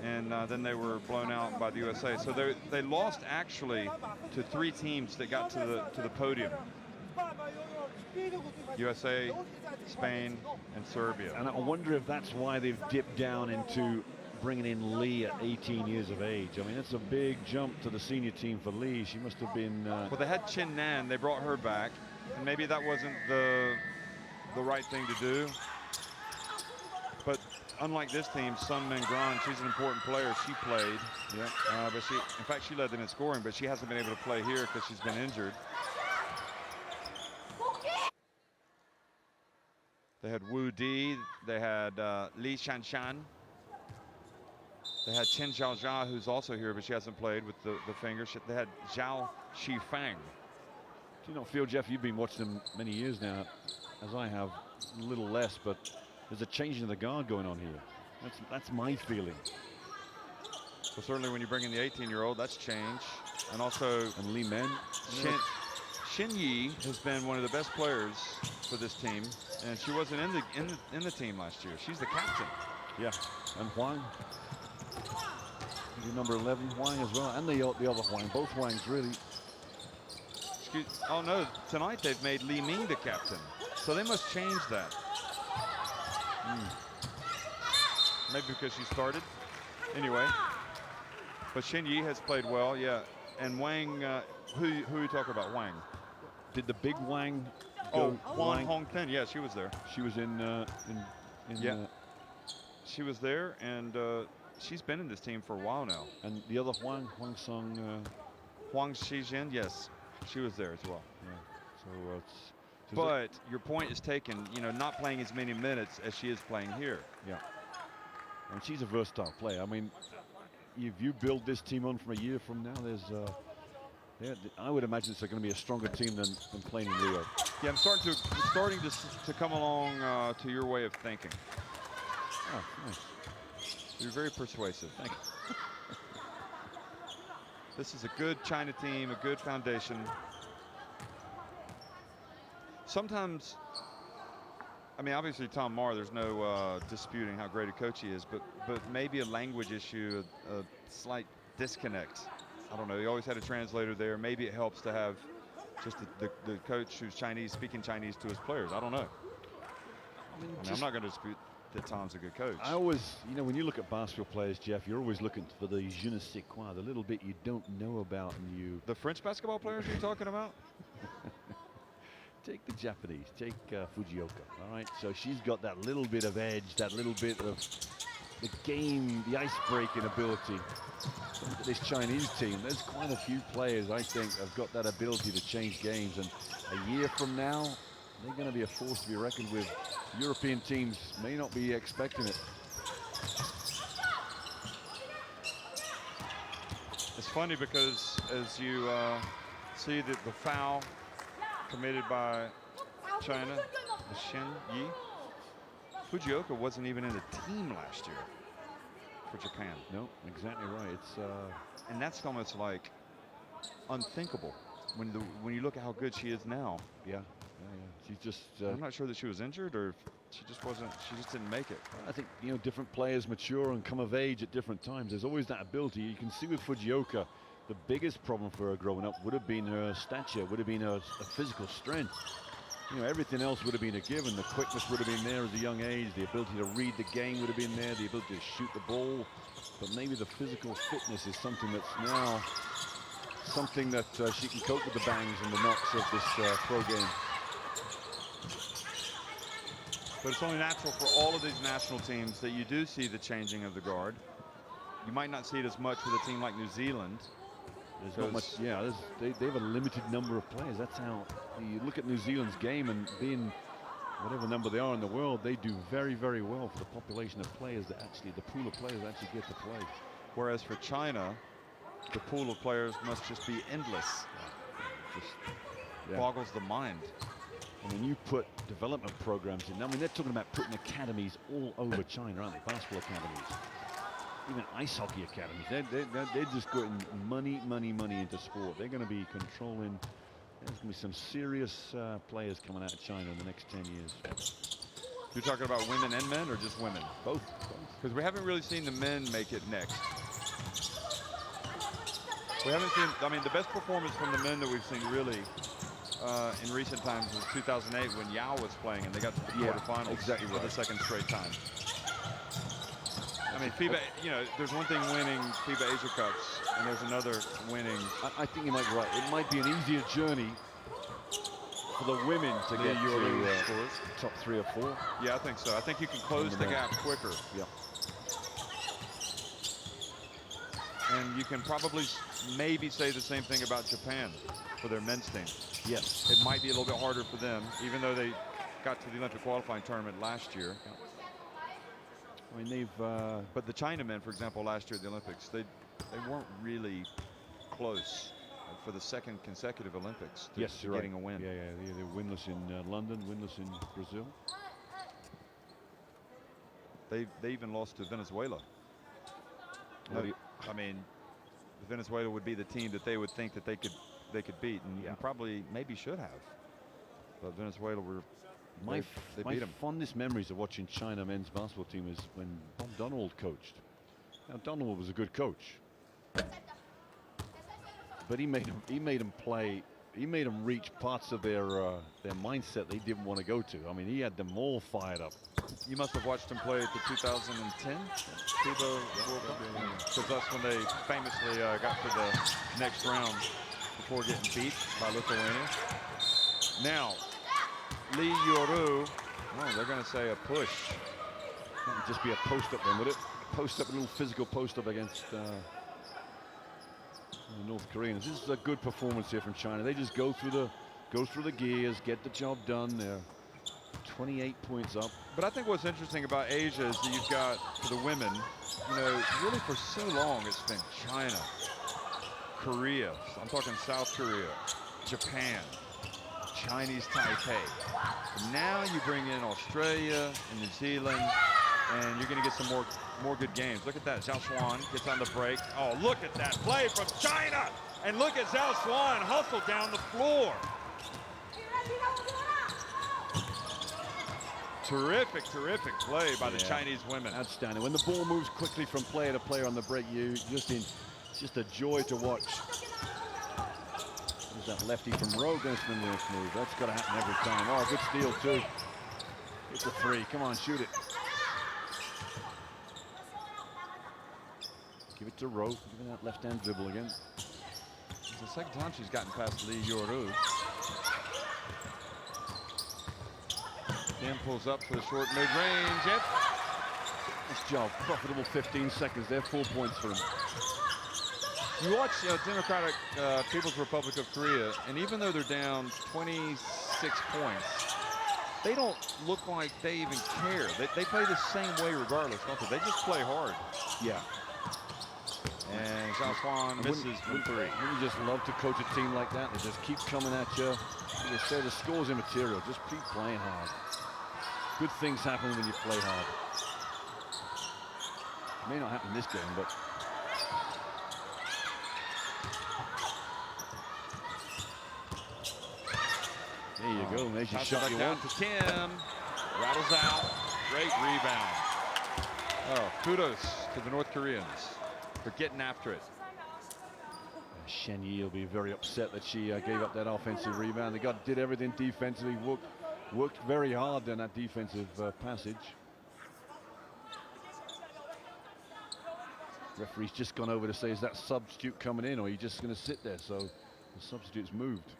Speaker 1: And then they were blown out by the USA. So they lost actually to 3 teams that got to the podium. USA, Spain, and Serbia.
Speaker 2: And I wonder if that's why they've dipped down into bringing in Lee at 18 years of age. I mean, that's a big jump to the senior team for Lee. She must have been...
Speaker 1: Well, they had Chin Nan. They brought her back. And maybe that wasn't the right thing to do. But unlike this team, Sun Min Gran, she's an important player. She played. Yeah. But in fact, she led them in scoring, but she hasn't been able to play here because she's been injured. They had Wu Di. They had Li Shanshan. They had Chen Xiaojia, who's also here, but she hasn't played with the finger. They had Zhao Shifang.
Speaker 2: Do you not feel, Jeff, you've been watching them many years now, as I have, a little less, but there's a change in the guard going on here. That's my feeling.
Speaker 1: Well, certainly when you bring in the 18-year-old, that's change. And also,
Speaker 2: and Lee Men.
Speaker 1: Xin Yi has been one of the best players for this team, and she wasn't in the team last year. She's the captain.
Speaker 2: Yeah, and Huang. Number 11, Huang as well, and the other Huang. Both Huangs really.
Speaker 1: Oh no! Tonight they've made Li Ming the captain, so they must change that. Maybe because she started. Anyway, but Xin Yi has played well, yeah. And Wang, who are you talking about? Wang.
Speaker 2: Did the big Wang
Speaker 1: go?
Speaker 2: Oh,
Speaker 1: Huang Hong Ten. Yeah, she was there.
Speaker 2: She was in
Speaker 1: yeah. She was there, and she's been in this team for a while now.
Speaker 2: And the other Huang Song.
Speaker 1: Huang Shijin, yes, she was there as well.
Speaker 2: Yeah. So
Speaker 1: but your point is taken. You know, not playing as many minutes as she is playing here.
Speaker 2: Yeah. And she's a versatile player. I mean, if you build this team on from a year from now, there's, yeah, I would imagine it's going to be a stronger team than playing in Rio.
Speaker 1: Yeah, I'm starting to come along to your way of thinking.
Speaker 2: Oh, nice.
Speaker 1: You're very persuasive.
Speaker 2: Thank you.
Speaker 1: This is a good China team, a good foundation. Sometimes, I mean, obviously Tom Marr, there's no disputing how great a coach he is, but maybe a language issue, a slight disconnect. I don't know. He always had a translator there. Maybe it helps to have just the coach who's Chinese speaking Chinese to his players. I don't know. I mean, I'm not going to dispute that Tom's a good coach.
Speaker 2: I always, you know, when you look at basketball players, Jeff, you're always looking for the je ne sais quoi, the little bit you don't know about, and you.
Speaker 1: The French basketball players you're talking about?
Speaker 2: Take the Japanese, take Fujioka, all right? So she's got that little bit of edge, that little bit of the game, the ice-breaking ability. Look at this Chinese team. There's quite a few players, I think, have got that ability to change games. And a year from now, they're going to be a force to be reckoned with. European teams may not be expecting it.
Speaker 1: It's funny because as you see that the foul committed by China, the Shin Yi, Fujioka wasn't even in the team last year for Japan.
Speaker 2: No, exactly right. It's
Speaker 1: and that's almost like unthinkable when you look at how good she is now.
Speaker 2: yeah. She's just.
Speaker 1: I'm not sure that she was injured or if she just wasn't. She just didn't make it.
Speaker 2: I think, you know, different players mature and come of age at different times. There's always that ability. You can see with Fujioka, the biggest problem for her growing up would have been her stature, would have been her physical strength. You know, everything else would have been a given. The quickness would have been there as a young age. The ability to read the game would have been there. The ability to shoot the ball. But maybe the physical fitness is something that's now something that she can cope with the bangs and the knocks of this pro game.
Speaker 1: But it's only natural for all of these national teams that you do see the changing of the guard. You might not see it as much with a team like New Zealand.
Speaker 2: There's not much, yeah, they have a limited number of players. That's how you look at New Zealand's game, and being whatever number they are in the world, they do very, very well for the population of players that actually, the pool of players that actually get to play.
Speaker 1: Whereas for China, the pool of players must just be endless. Boggles the mind.
Speaker 2: And when you put development programs in, I mean, they're talking about putting academies all over China, aren't they? Basketball academies, even ice hockey academies. They're just putting money into sport. They're going to be controlling. There's going to be some serious players coming out of China in the next 10 years.
Speaker 1: You're talking about women and men, or just women?
Speaker 2: Both.
Speaker 1: Because we haven't really seen the men make it next. We haven't seen, I mean, the best performance from the men that we've seen really in recent times was 2008 when Yao was playing and they got to the quarterfinals
Speaker 2: exactly
Speaker 1: for the second straight time. I mean, FIBA, you know, there's one thing winning FIBA Asia Cups, and there's another winning.
Speaker 2: I think you might be right. It might be an easier journey for the women to get to top 3 or 4.
Speaker 1: Yeah, I think so. I think you can close the gap quicker.
Speaker 2: Yeah.
Speaker 1: And you can probably maybe say the same thing about Japan for their men's team.
Speaker 2: Yes.
Speaker 1: It might be a little bit harder for them, even though they got to the Olympic qualifying tournament last year.
Speaker 2: I mean, they've.
Speaker 1: But the Chinamen, for example, last year at the Olympics, they weren't really close for the second consecutive Olympics to
Speaker 2: Yes, you're
Speaker 1: getting
Speaker 2: right.
Speaker 1: a win.
Speaker 2: Yeah, they're winless in London, winless in Brazil.
Speaker 1: They even lost to Venezuela. I mean, Venezuela would be the team that they would think that they could beat, and probably maybe should have. But Venezuela were.
Speaker 2: My
Speaker 1: beat them.
Speaker 2: fondest memories of watching China men's basketball team is when Bob Donald coached. Now Donald was a good coach, but he made them play. He made them reach parts of their mindset they didn't want to go to. I mean, he had them all fired up.
Speaker 1: You must have watched them play at the 2010 FIBA World Cup, because that's when they famously got to the next round before getting beat by Lithuania. Now, Lee Yoru, oh, they're going to say a push.
Speaker 2: That would just be a post up then, would it? Post up, a little physical post up against the North Koreans. This is a good performance here from China. They just go through the gears, get the job done. They're 28 points up.
Speaker 1: But I think what's interesting about Asia is that you've got, for the women, you know, really for so long it's been China, Korea, I'm talking South Korea, Japan, Chinese Taipei. And now you bring in Australia and New Zealand, and you're going to get some more good games. Look at that. Zhao Xuan gets on the break. Oh, look at that play from China. And look at Zhao Xuan hustle down the floor. Terrific, terrific play by the Chinese women.
Speaker 2: Outstanding. When the ball moves quickly from player to player on the break, it's just a joy to watch. There's that lefty from Rowe going to the next move. That's got to happen every time. Oh, good steal too. It's a three. Come on, shoot it. Give it to Rowe. Giving that left-hand dribble again.
Speaker 1: It's the second time she's gotten past Lee Yoru. Dan pulls up for the short mid-range. Yep.
Speaker 2: Nice job. Profitable 15 seconds there. 4 points for him.
Speaker 1: You watch Democratic People's Republic of Korea, and even though they're down 26 points, they don't look like they even care. They play the same way regardless, don't they? They just play hard.
Speaker 2: Yeah.
Speaker 1: And Zhao Xuan misses from three.
Speaker 2: Wouldn't you just love to coach a team like that? They just keep coming at you. Like I say, the score's immaterial. Just keep playing hard. Good things happen when you play hard. It may not happen in this game, but there you go. There's your shot you want.
Speaker 1: To Kim. Rattles out. Great rebound. Oh, kudos to the North Koreans for getting after it.
Speaker 2: Shen Yi will be very upset that she gave up that offensive rebound. They did everything defensively. Worked very hard on that defensive passage. Referee's just gone over to say, is that substitute coming in, or are you just going to sit there? So the substitute's moved.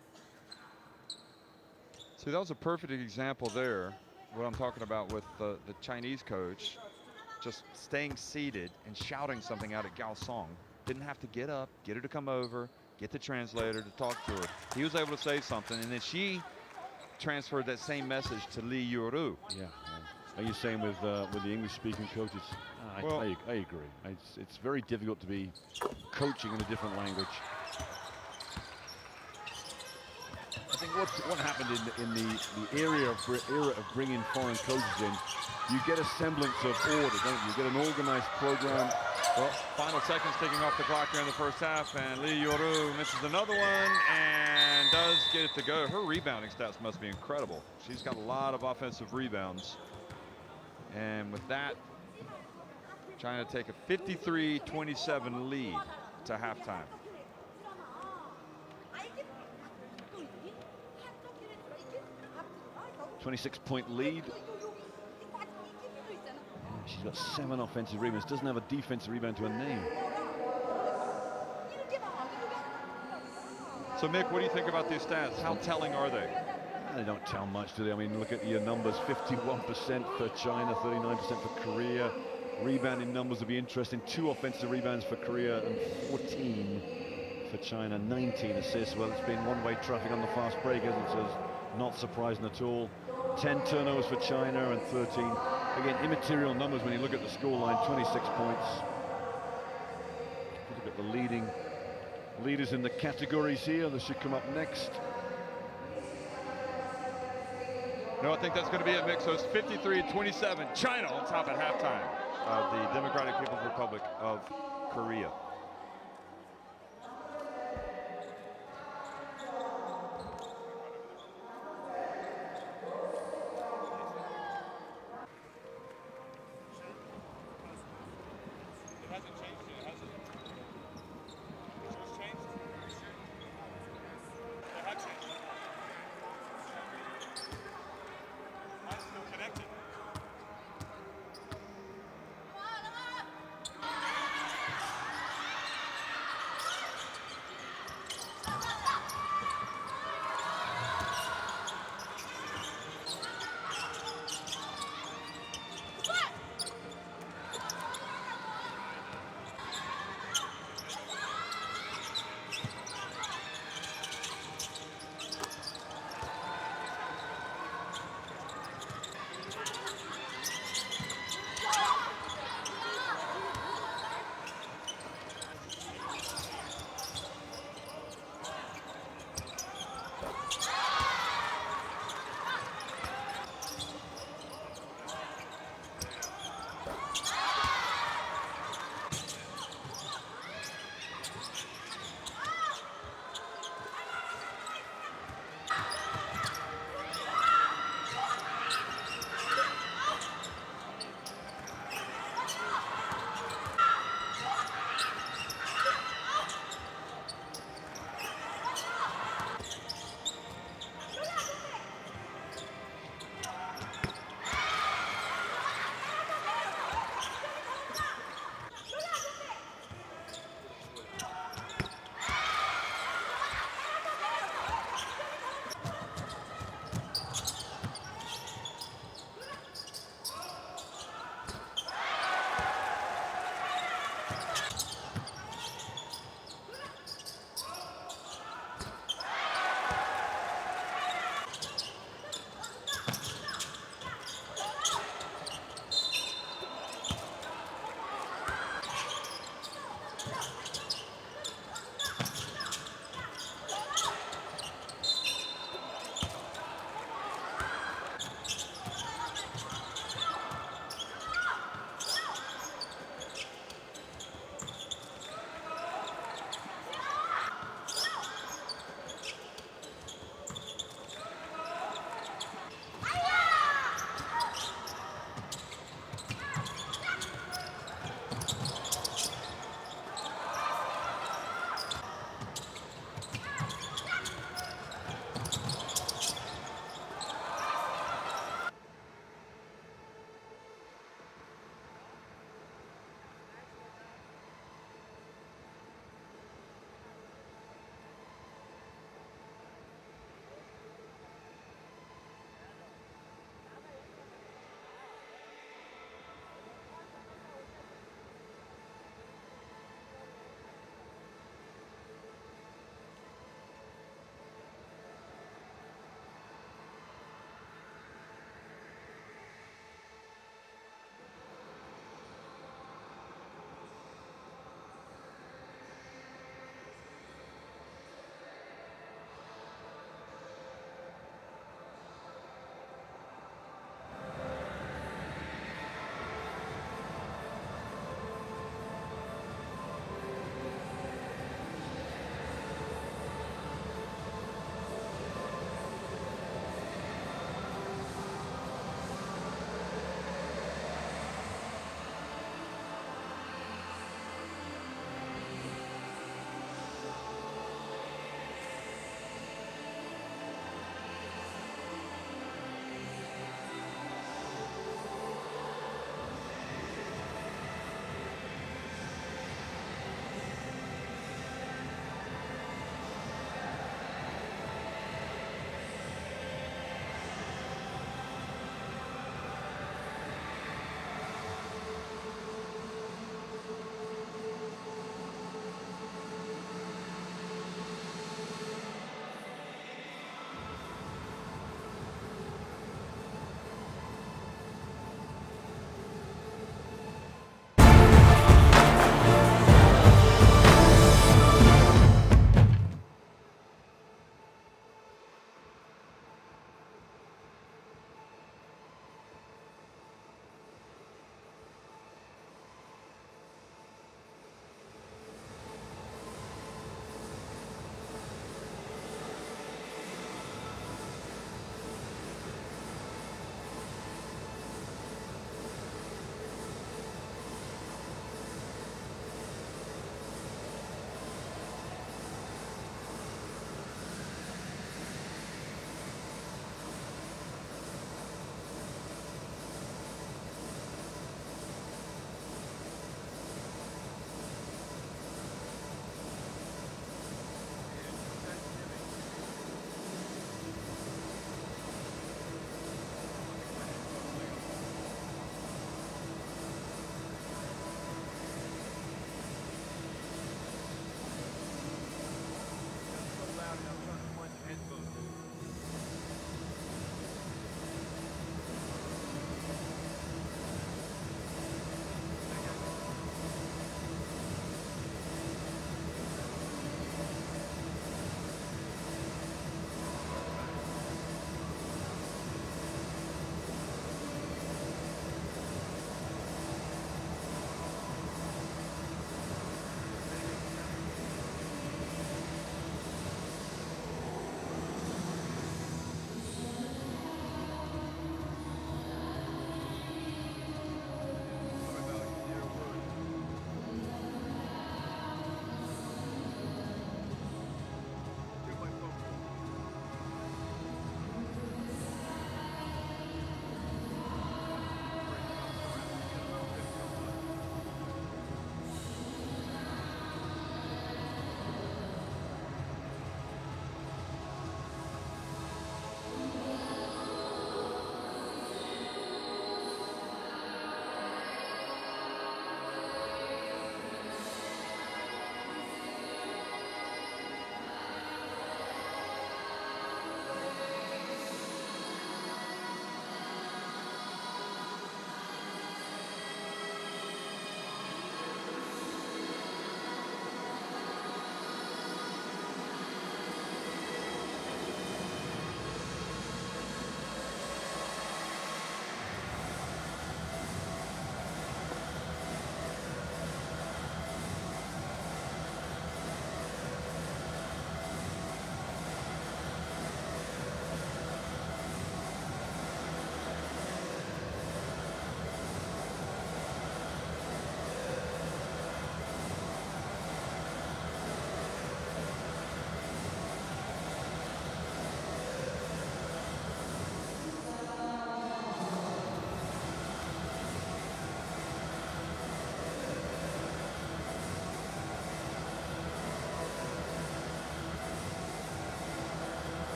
Speaker 1: See, that was a perfect example there, what I'm talking about with the Chinese coach, just staying seated and shouting something out at Gao Song. Didn't have to get up, get her to come over, get the translator to talk to her. He was able to say something, and then she transferred that same message to Lee Yoru.
Speaker 2: Yeah. Are you saying with the English-speaking coaches? I agree. It's very difficult to be coaching in a different language. I think what happened in the era of bringing foreign coaches in, you get a semblance of order, don't you? You get an organized program.
Speaker 1: Well, final seconds ticking off the clock here in the first half, and Lee Yoru misses another one and does get it to go. Her rebounding stats must be incredible. She's got a lot of offensive rebounds. And with that, China take a 53-27 lead to halftime.
Speaker 2: .26-point lead. She's got 7 offensive rebounds. Doesn't have a defensive rebound to her name.
Speaker 1: So, Mick, what do you think about these stats? How telling are they?
Speaker 2: They don't tell much, do they? I mean, look at your numbers. 51% for China, 39% for Korea. Rebounding numbers will be interesting. 2 offensive rebounds for Korea and 14 for China. 19 assists. Well, it's been one-way traffic on the fast break, isn't it? So not surprising at all. 10 turnovers for China and 13. Again, immaterial numbers when you look at the scoreline. 26 points. Look at the leaders in the categories here. They should come up next.
Speaker 1: No, I think that's going to be it, Mick. So it's 53-27. China on top at halftime of the Democratic People's Republic of Korea.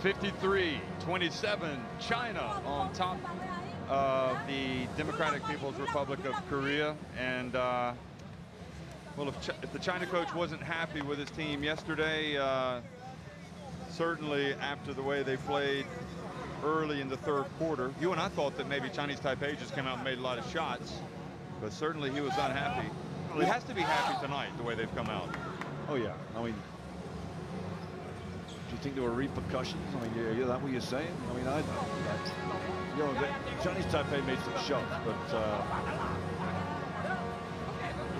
Speaker 1: 53-27, China on top of the Democratic People's Republic of Korea. And well, if the China coach wasn't happy with his team yesterday, certainly after the way they played early in the third quarter, you and I thought that maybe Chinese Taipei just came out and made a lot of shots, but certainly he was unhappy. Well, he has to be happy tonight the way they've come out.
Speaker 2: Oh yeah, I mean, do you think there were repercussions? I mean, yeah, that what you're saying? I mean, you know, the Chinese Taipei made some shots, but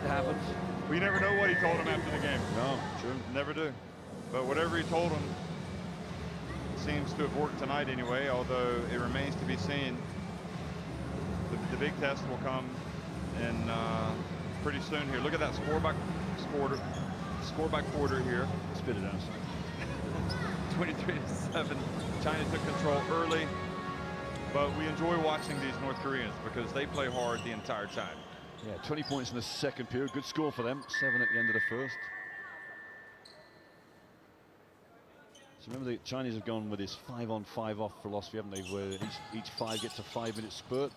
Speaker 2: it happens.
Speaker 1: We never know what he told him after the game.
Speaker 2: No, true.
Speaker 1: Never do. But whatever he told him seems to have worked tonight anyway, although it remains to be seen. The big test will come in pretty soon here. Look at that score by quarter here.
Speaker 2: Spit it out.
Speaker 1: 23-7. China took control early, but we enjoy watching these North Koreans because they play hard the entire time.
Speaker 2: Yeah, 20 points in the second period. Good score for them. 7 at the end of the first. So remember, the Chinese have gone with this 5-on-5-off philosophy, haven't they? Where each 5 gets a 5-minute spurt.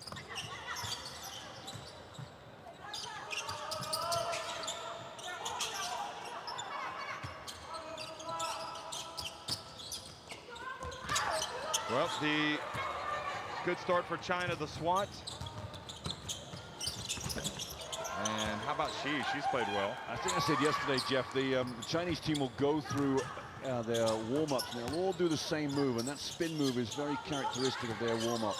Speaker 1: Well, the good start for China, the SWAT. And how about she? She's played well.
Speaker 2: I think I said yesterday, Jeff, the Chinese team will go through their warm-ups and they'll all do the same move, and that spin move is very characteristic of their warm-up.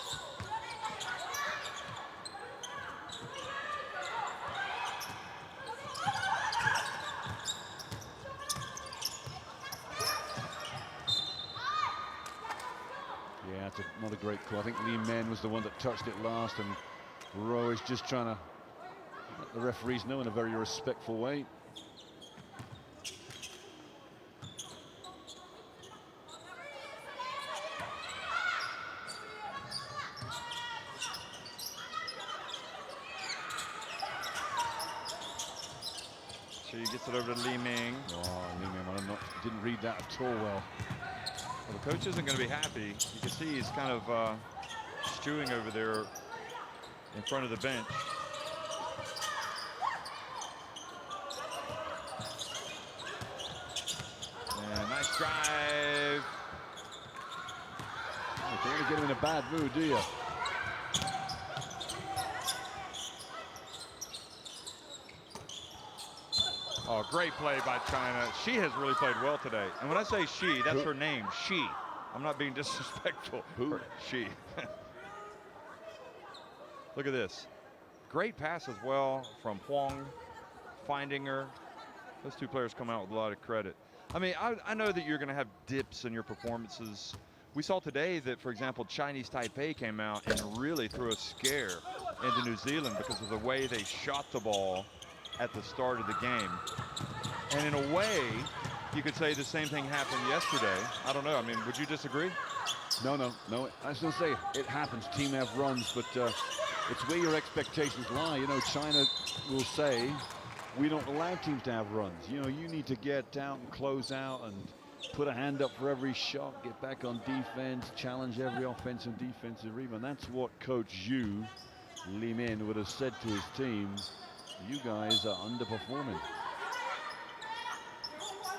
Speaker 2: Yeah, it's not a great call. I think Li Men was the one that touched it last, and Rowe is just trying to let the referees know in a very respectful way.
Speaker 1: She gets it over to Li Ming.
Speaker 2: Oh, Li Ming, I didn't read that at all well.
Speaker 1: Well, the coach isn't going to be happy. You can see he's kind of stewing over there in front of the bench. And nice drive.
Speaker 2: You don't want to get him in a bad mood, do you?
Speaker 1: Oh, great play by China. She has really played well today. And when I say she, that's her name, she. I'm not being disrespectful.
Speaker 2: Who?
Speaker 1: She. Look at this. Great pass as well from Huang, finding her. Those two players come out with a lot of credit. I mean, I know that you're going to have dips in your performances. We saw today that, for example, Chinese Taipei came out and really threw a scare into New Zealand because of the way they shot the ball at the start of the game. And in a way, you could say the same thing happened yesterday. I don't know. I mean, would you disagree?
Speaker 2: No. I was going to say, it happens. Team have runs, but it's where your expectations lie. You know, China will say, we don't allow teams to have runs. You know, you need to get out and close out and put a hand up for every shot, get back on defense, challenge every offensive and defensive rebound. That's what Coach Yu, Li Men, would have said to his team. You guys are underperforming.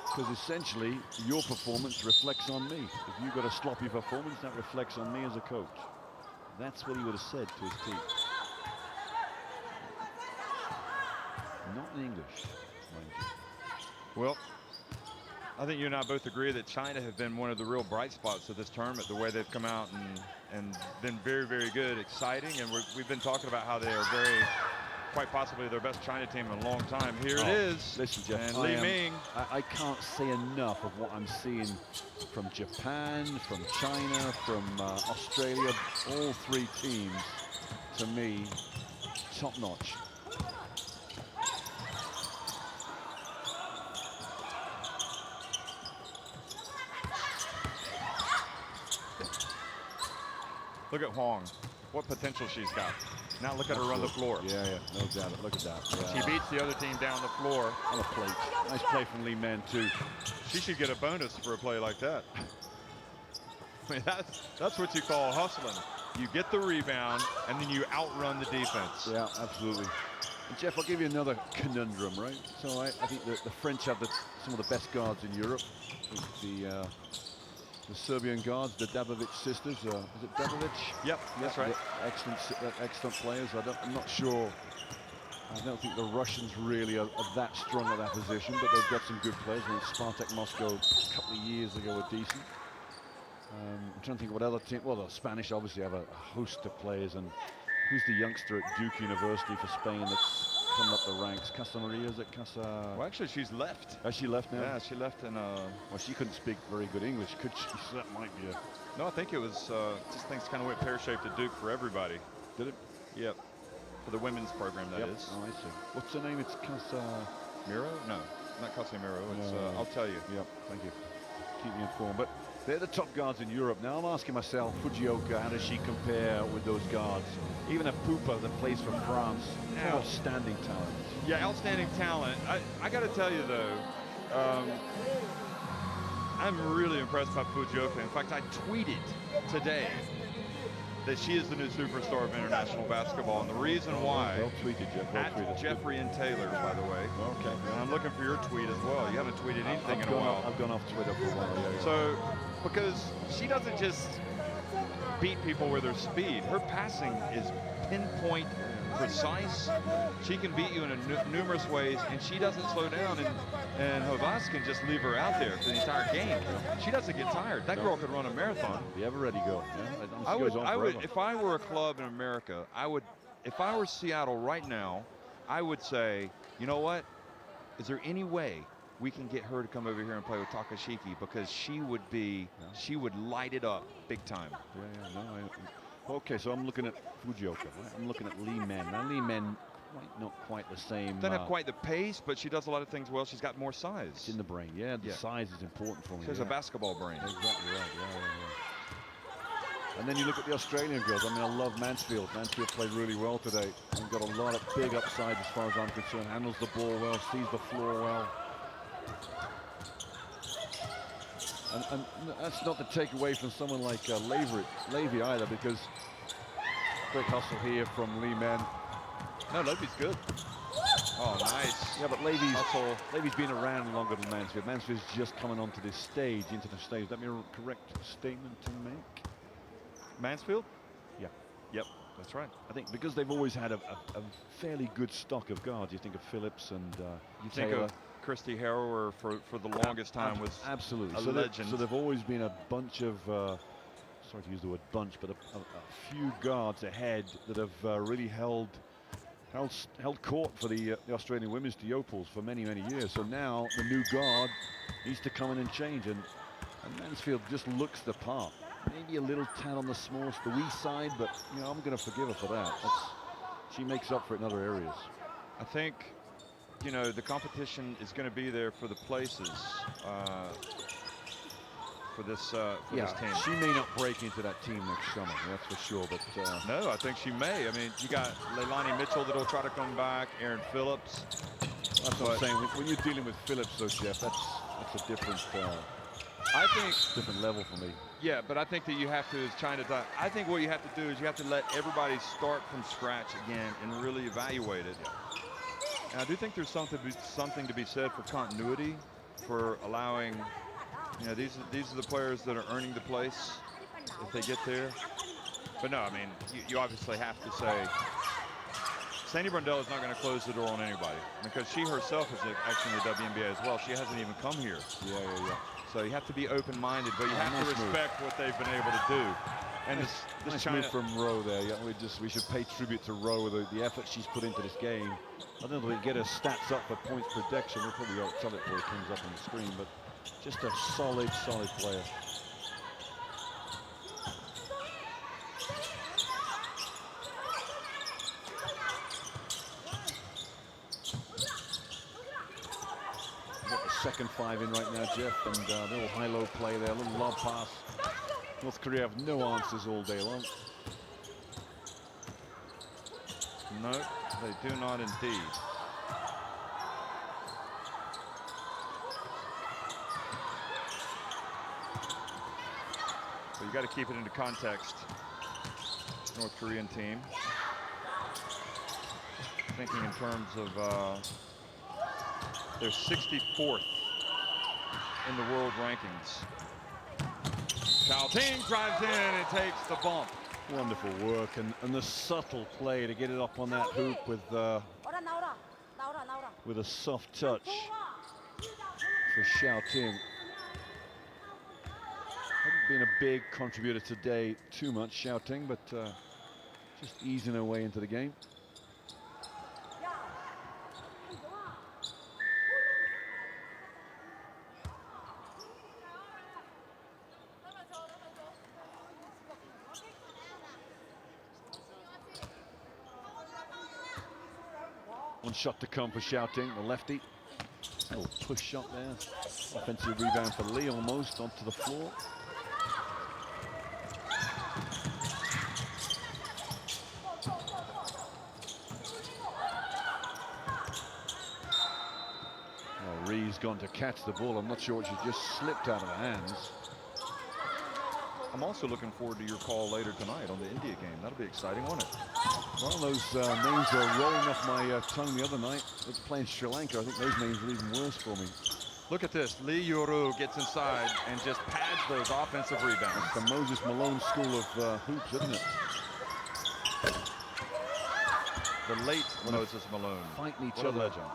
Speaker 2: Because essentially, your performance reflects on me. If you've got a sloppy performance, that reflects on me as a coach. That's what he would have said to his team. Not in English, mind you.
Speaker 1: Well, I think you and I both agree that China have been one of the real bright spots of this tournament, the way they've come out and been very, very good, exciting. And we've been talking about how they are quite possibly their best China team in a long time. Here it is.
Speaker 2: Listen, Jeff,
Speaker 1: and Li Ming.
Speaker 2: I can't say enough of what I'm seeing from Japan, from China, from Australia. All three teams, to me, top notch.
Speaker 1: Look at Huang. What potential she's got. Now look at her run the floor.
Speaker 2: Yeah, no doubt. Look at that. Yeah.
Speaker 1: She beats the other team down the floor.
Speaker 2: On a plate. Nice play from Li Men, too.
Speaker 1: She should get a bonus for a play like that. I mean, that's what you call hustling. You get the rebound, and then you outrun the defense.
Speaker 2: Yeah, absolutely. And Jeff, I'll give you another conundrum, right? So I think the French have some of the best guards in Europe. The Serbian guards, the Dabovic sisters. Is it Dabovic?
Speaker 1: Yep, that's right.
Speaker 2: Excellent players. I'm not sure. I don't think the Russians really are that strong at that position, but they've got some good players. I think Spartak Moscow a couple of years ago were decent. I'm trying to think what other team. Well, the Spanish obviously have a host of players, and who's the youngster at Duke University for Spain that's coming up the ranks? Casa Maria, is it Casa?
Speaker 1: Well, actually, she's left.
Speaker 2: Has she left now?
Speaker 1: Yeah, she left in.
Speaker 2: Well, she couldn't speak very good English, could she? So that might be a.
Speaker 1: No, I think it was just things kind of went pear-shaped at Duke for everybody.
Speaker 2: Did it?
Speaker 1: Yep. For the women's program, that is.
Speaker 2: Oh, I see. What's her name? It's Casa
Speaker 1: Miro? No, not Casemiro. It's I'll tell you.
Speaker 2: Yep. Thank you. Keep me informed. But they're the top guards in Europe. Now I'm asking myself, Fujioka, how does she compare with those guards? Even a Pupa that plays for France, outstanding talent.
Speaker 1: Yeah, outstanding talent. I got to tell you though, I'm really impressed by Fujioka. In fact, I tweeted today that she is the new superstar of international basketball, and the reason why.
Speaker 2: Well tweeted, Jeff. Well tweeted.
Speaker 1: Jeffrey and Taylor, by the way.
Speaker 2: Okay.
Speaker 1: And I'm looking for your tweet as well. You haven't tweeted anything in a while.
Speaker 2: I've gone off Twitter for a while. Yeah.
Speaker 1: So, because she doesn't just beat people with her speed, her passing is pinpoint precise. She can beat you in numerous ways, and she doesn't slow down. And Havas can just leave her out there for the entire game. She doesn't get tired. That girl could run a marathon.
Speaker 2: The ever ready girl. Yeah,
Speaker 1: I would, if I were a club in America, if I were Seattle right now, I would say, you know what? Is there any way we can get her to come over here and play with Takashiki, because she would light it up big time.
Speaker 2: Okay, so I'm looking at Fujioka. Right? I'm looking at Lee Men. Now Lee Men, not quite the same.
Speaker 1: Doesn't have quite the pace, but she does a lot of things well. She's got more size.
Speaker 2: It's in the brain. Yeah, the size is important for me.
Speaker 1: She has a basketball brain.
Speaker 2: Exactly right. Yeah. And then you look at the Australian girls. I mean, I love Mansfield. Mansfield played really well today. And got a lot of big upside as far as I'm concerned. Handles the ball well, sees the floor well. And that's not to take away from someone like Levy either, because quick hustle here from Lee Men.
Speaker 1: No, Levy's good. Oh, nice.
Speaker 2: Yeah, but Levy's been around longer than Mansfield. Mansfield's just coming onto this stage, into the stage. That be a correct statement to make?
Speaker 1: Mansfield?
Speaker 2: Yeah.
Speaker 1: Yep, that's right.
Speaker 2: I think because they've always had a fairly good stock of guards. You think of Phillips and
Speaker 1: you think
Speaker 2: Taylor.
Speaker 1: of Christy Harrower for the longest time was
Speaker 2: absolutely
Speaker 1: a legend.
Speaker 2: So they've always been a bunch of, sorry to use the word bunch, but a few guards ahead that have really held court for the Australian women's Dioples for many years. So now the new guard needs to come in and change, and Mansfield just looks the part. Maybe a little tad on the small, the wee side, but you know, I'm going to forgive her for that. She makes up for it in other areas.
Speaker 1: I think, you know, the competition is going to be there for the places for this team.
Speaker 2: She may not break into that team next summer, that's for sure. But
Speaker 1: no, I think she may. I mean, you got Leilani Mitchell that'll try to come back, Aaron Phillips.
Speaker 2: That's what I'm saying. When you're dealing with Phillips, though, Jeff, that's a different.
Speaker 1: I think
Speaker 2: different level for me.
Speaker 1: Yeah, but I think that you have to, as Chinatown, I think what you have to do is you have to let everybody start from scratch again and really evaluate it. And I do think there's something to be said for continuity, for allowing, you know, these are the players that are earning the place if they get there. But no, I mean, you obviously have to say, Sandy Brundell is not going to close the door on anybody, because she herself is actually in the WNBA as well. She hasn't even come here.
Speaker 2: Yeah.
Speaker 1: So you have to be open-minded, but you have to respect what they've been able to do. And this China
Speaker 2: move from Rowe there. Yeah, we should pay tribute to Rowe with the effort she's put into this game. I don't know if we can get her stats up for points production. We'll probably tell it before it comes up on the screen, but just a solid player. Second five in right now, Jeff, and a little high-low play there, a little lob pass. North Korea have no answers all day long.
Speaker 1: No, they do not indeed. So you got to keep it into context. North Korean team. Thinking in terms of they're 64th in the world rankings. Xiaoting drives in and takes the bump.
Speaker 2: Wonderful work and the subtle play to get it up on that hoop with a soft touch for Xiaoting. Hasn't been a big contributor today too much, Xiaoting, but just easing her way into the game. One shot to come for Xiaoting, the lefty. Oh, push shot there. Offensive rebound for Lee, almost onto the floor. Oh, Ree's gone to catch the ball. I'm not sure what she just slipped out of her hands.
Speaker 1: I'm also looking forward to your call later tonight on the India game. That'll be exciting, won't it?
Speaker 2: Well, those names were rolling off my tongue the other night. It's playing Sri Lanka. I think those names were even worse for me.
Speaker 1: Look at this. Lee Yuru gets inside and just pads those offensive rebounds.
Speaker 2: It's the Moses Malone school of hoops, isn't it?
Speaker 1: The late Moses Malone.
Speaker 2: Fighting each
Speaker 1: What
Speaker 2: other.
Speaker 1: a legend.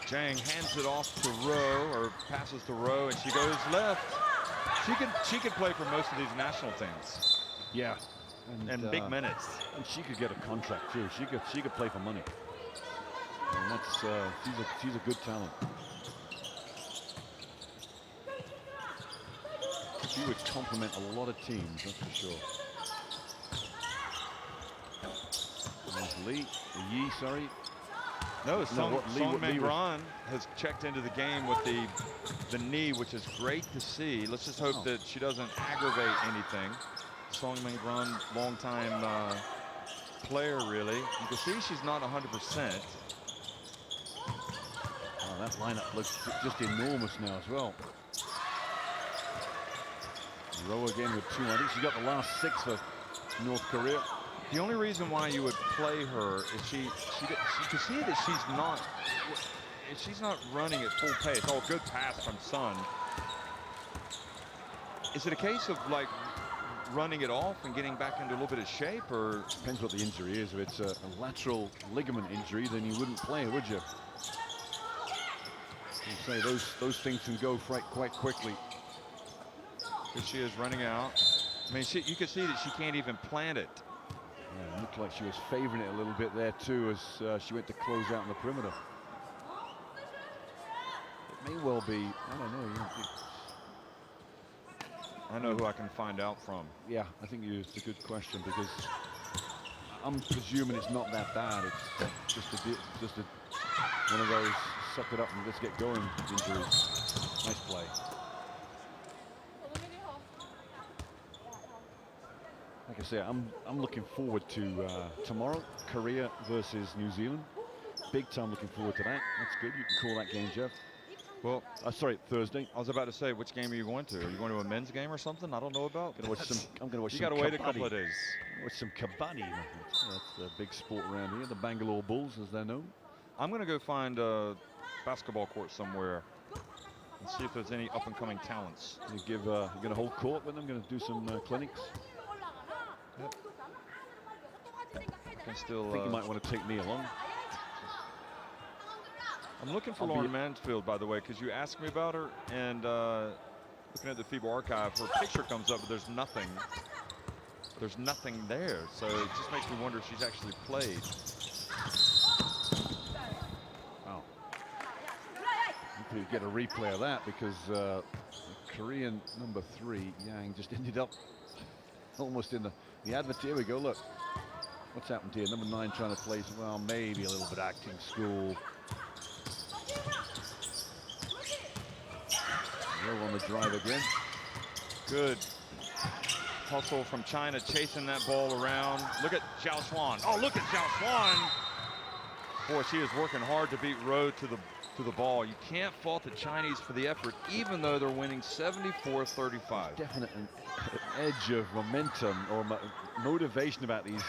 Speaker 1: Zhang hands it off to Rowe, or passes to Rowe, and she goes left. She could play for most of these national teams.
Speaker 2: Yeah,
Speaker 1: And big minutes.
Speaker 2: And she could get a contract too. She could play for money. And that's she's a good talent. She would complement a lot of teams, that's for sure. There's Lee, Yi, sorry.
Speaker 1: No, Song
Speaker 2: Lee
Speaker 1: Mengran has checked into the game with the knee, which is great to see. Let's just hope that she doesn't aggravate anything. Song Mengran, long-time player, really. You can see she's not 100%.
Speaker 2: Oh, that lineup looks just enormous now as well. Rowe again with 2. I think she got the last 6 for North Korea.
Speaker 1: The only reason why you would play her is you can see that she's not running at full pace. Oh, good pass from Sun. Is it a case of like running it off and getting back into a little bit of shape, or
Speaker 2: depends what the injury is? If it's a lateral ligament injury, then you wouldn't play, would you? I'd say those things can go quite quickly.
Speaker 1: Here she is running out. I mean, you can see that she can't even plant it.
Speaker 2: Yeah, it looked like she was favoring it a little bit there too as she went to close out on the perimeter. It may well be, I don't know.
Speaker 1: I know who I can find out from.
Speaker 2: Yeah, I think it's a good question, because I'm presuming it's not that bad. It's just one of those suck it up and let's get going injuries. Nice play. Like I say, I'm looking forward to tomorrow, Korea versus New Zealand. Big time looking forward to that. That's good. You can call that game, Jeff.
Speaker 1: Well,
Speaker 2: sorry, Thursday.
Speaker 1: I was about to say, which game are you going to? Are you going to a men's game or something? I don't know about.
Speaker 2: I'm going to watch
Speaker 1: you
Speaker 2: some.
Speaker 1: got to wait a couple of days.
Speaker 2: Watch some kabaddi. That's a big sport around here. The Bangalore Bulls, as they're known.
Speaker 1: I'm going to go find a basketball court somewhere and see if there's any up-and-coming talents.
Speaker 2: You're going to hold court with them. Going to do some clinics.
Speaker 1: Yep. I think
Speaker 2: you might want to take me along.
Speaker 1: I'm looking for Lauren Mansfield, by the way, because you asked me about her, and looking at the FIBA archive, her picture comes up, but there's nothing. There's nothing there, so it just makes me wonder if she's actually played.
Speaker 2: Wow. You could get a replay of that, because Korean number 3, Yang, just ended up almost in the advert. Here we go, look. What's happened here? Number 9 trying to play, well, maybe a little bit acting school. Rowe on the drive again.
Speaker 1: Good hustle from China, chasing that ball around. Look at Zhao Xuan. Oh, look at Zhao Xuan. Boy, she is working hard to beat Rowe to the ball. You can't fault the Chinese for the effort, even though they're winning 74-35.
Speaker 2: Definite edge of momentum or motivation about these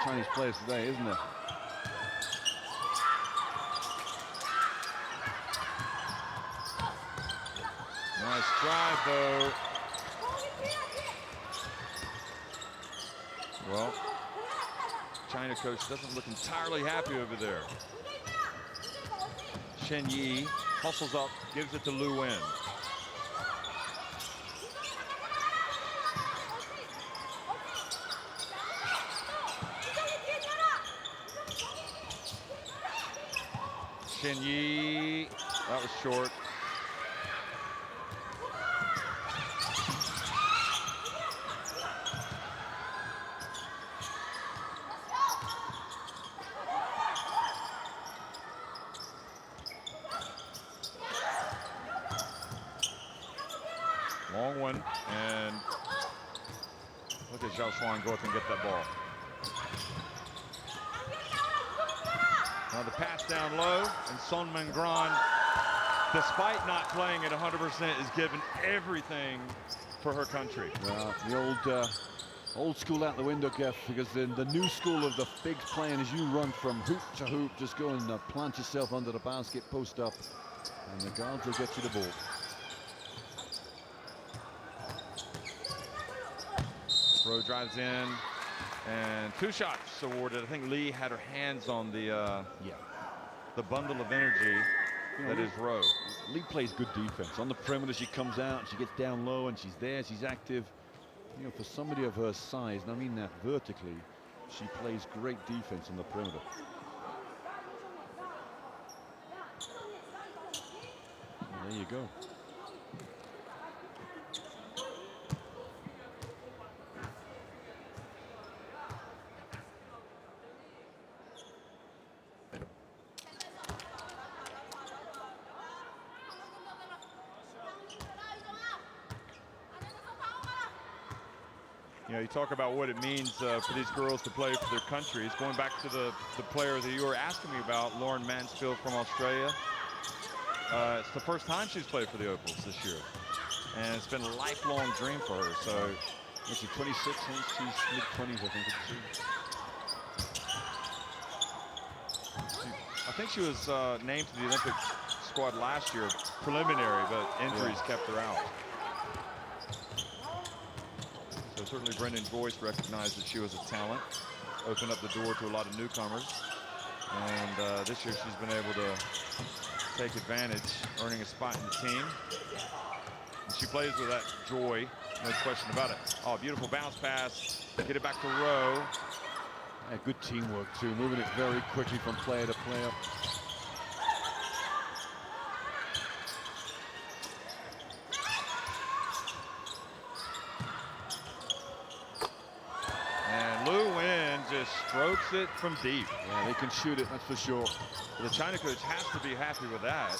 Speaker 2: Chinese players today, isn't there?
Speaker 1: Nice drive, though. Well, China coach doesn't look entirely happy over there. Shen Yi hustles up, gives it to Lu Wen. Shen Yi, that was short. Long one, and look at Zhao Xuan go up and get that ball. Now the pass down low, and Son Mengran, despite not playing at 100%, is giving everything for her country.
Speaker 2: Well, the old school out the window, Kev, because then the new school of the bigs playing is you run from hoop to hoop, just go and plant yourself under the basket, post up, and the guards will get you the ball.
Speaker 1: Rowe drives in, and 2 shots awarded. I think Lee had her hands on the bundle of energy that is Rowe.
Speaker 2: Lee plays good defense. On the perimeter, she comes out, she gets down low, and she's there, she's active. You know, for somebody of her size, and I mean that vertically, she plays great defense on the perimeter. And there you go.
Speaker 1: You know, you talk about what it means for these girls to play for their countries. Going back to the player that you were asking me about, Lauren Mansfield from Australia. It's the first time she's played for the Opals this year, and it's been a lifelong dream for her. So,
Speaker 2: she's 26, and she's mid-20s, I think.
Speaker 1: I think she was named to the Olympic squad last year, preliminary, but injuries kept her out. So certainly Brendan Joyce recognized that she was a talent, opened up the door to a lot of newcomers. And this year she's been able to take advantage, earning a spot in the team. And she plays with that joy, no question about it. Oh, beautiful bounce pass, get it back to Rowe.
Speaker 2: Yeah, good teamwork too, moving it very quickly from player to player.
Speaker 1: Just strokes it from deep.
Speaker 2: Yeah, they can shoot it, that's for sure.
Speaker 1: The China coach has to be happy with that.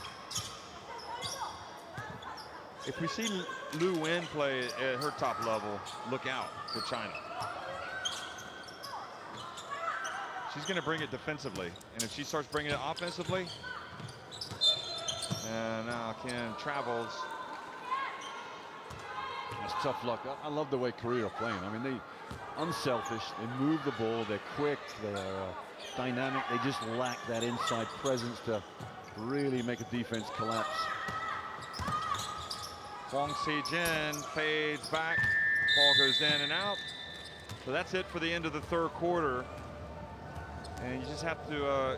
Speaker 1: If we see Lu Wen play at her top level, look out for China. She's going to bring it defensively, and if she starts bringing it offensively, and now Kim travels.
Speaker 2: That's tough luck. I love the way Korea are playing. I mean, they unselfish, they move the ball, they're quick, they're dynamic. They just lack that inside presence to really make a defense collapse.
Speaker 1: Wang Si-jin fades back, ball goes in and out. So that's it for the end of the third quarter. And you just have to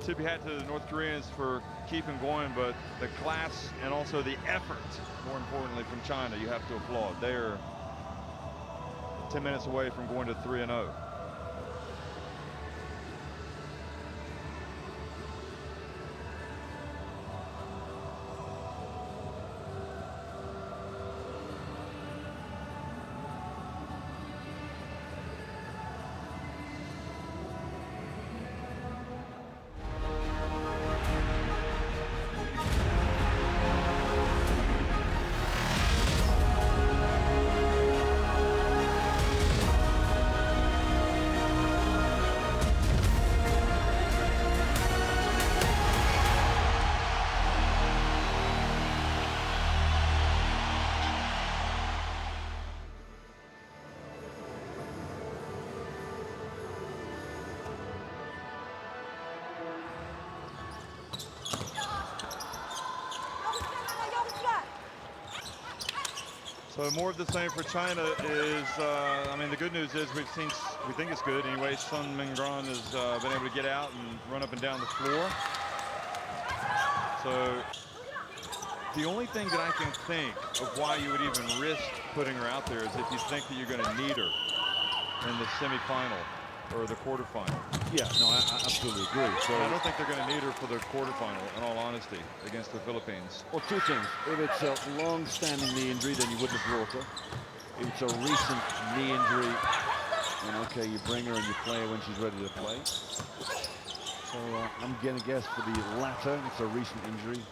Speaker 1: tip your hat to the North Koreans for keeping going, but the class and also the effort, more importantly, from China, you have to applaud. They're 10 minutes away from going to 3-0. So more of the same for China is, I mean, the good news is we think it's good anyway. Sun Mingran has been able to get out and run up and down the floor. So the only thing that I can think of why you would even risk putting her out there is if you think that you're going to need her in the semifinal or the quarterfinal.
Speaker 2: Yeah, no, I absolutely agree. So
Speaker 1: I don't think they're going to need her for the quarterfinal, in all honesty, against the Philippines.
Speaker 2: well, two things. If it's a long-standing knee injury, then you wouldn't have brought her. If it's a recent knee injury, then okay, you bring her and you play her when she's ready to play. So I'm going to guess for the latter, it's a recent injury.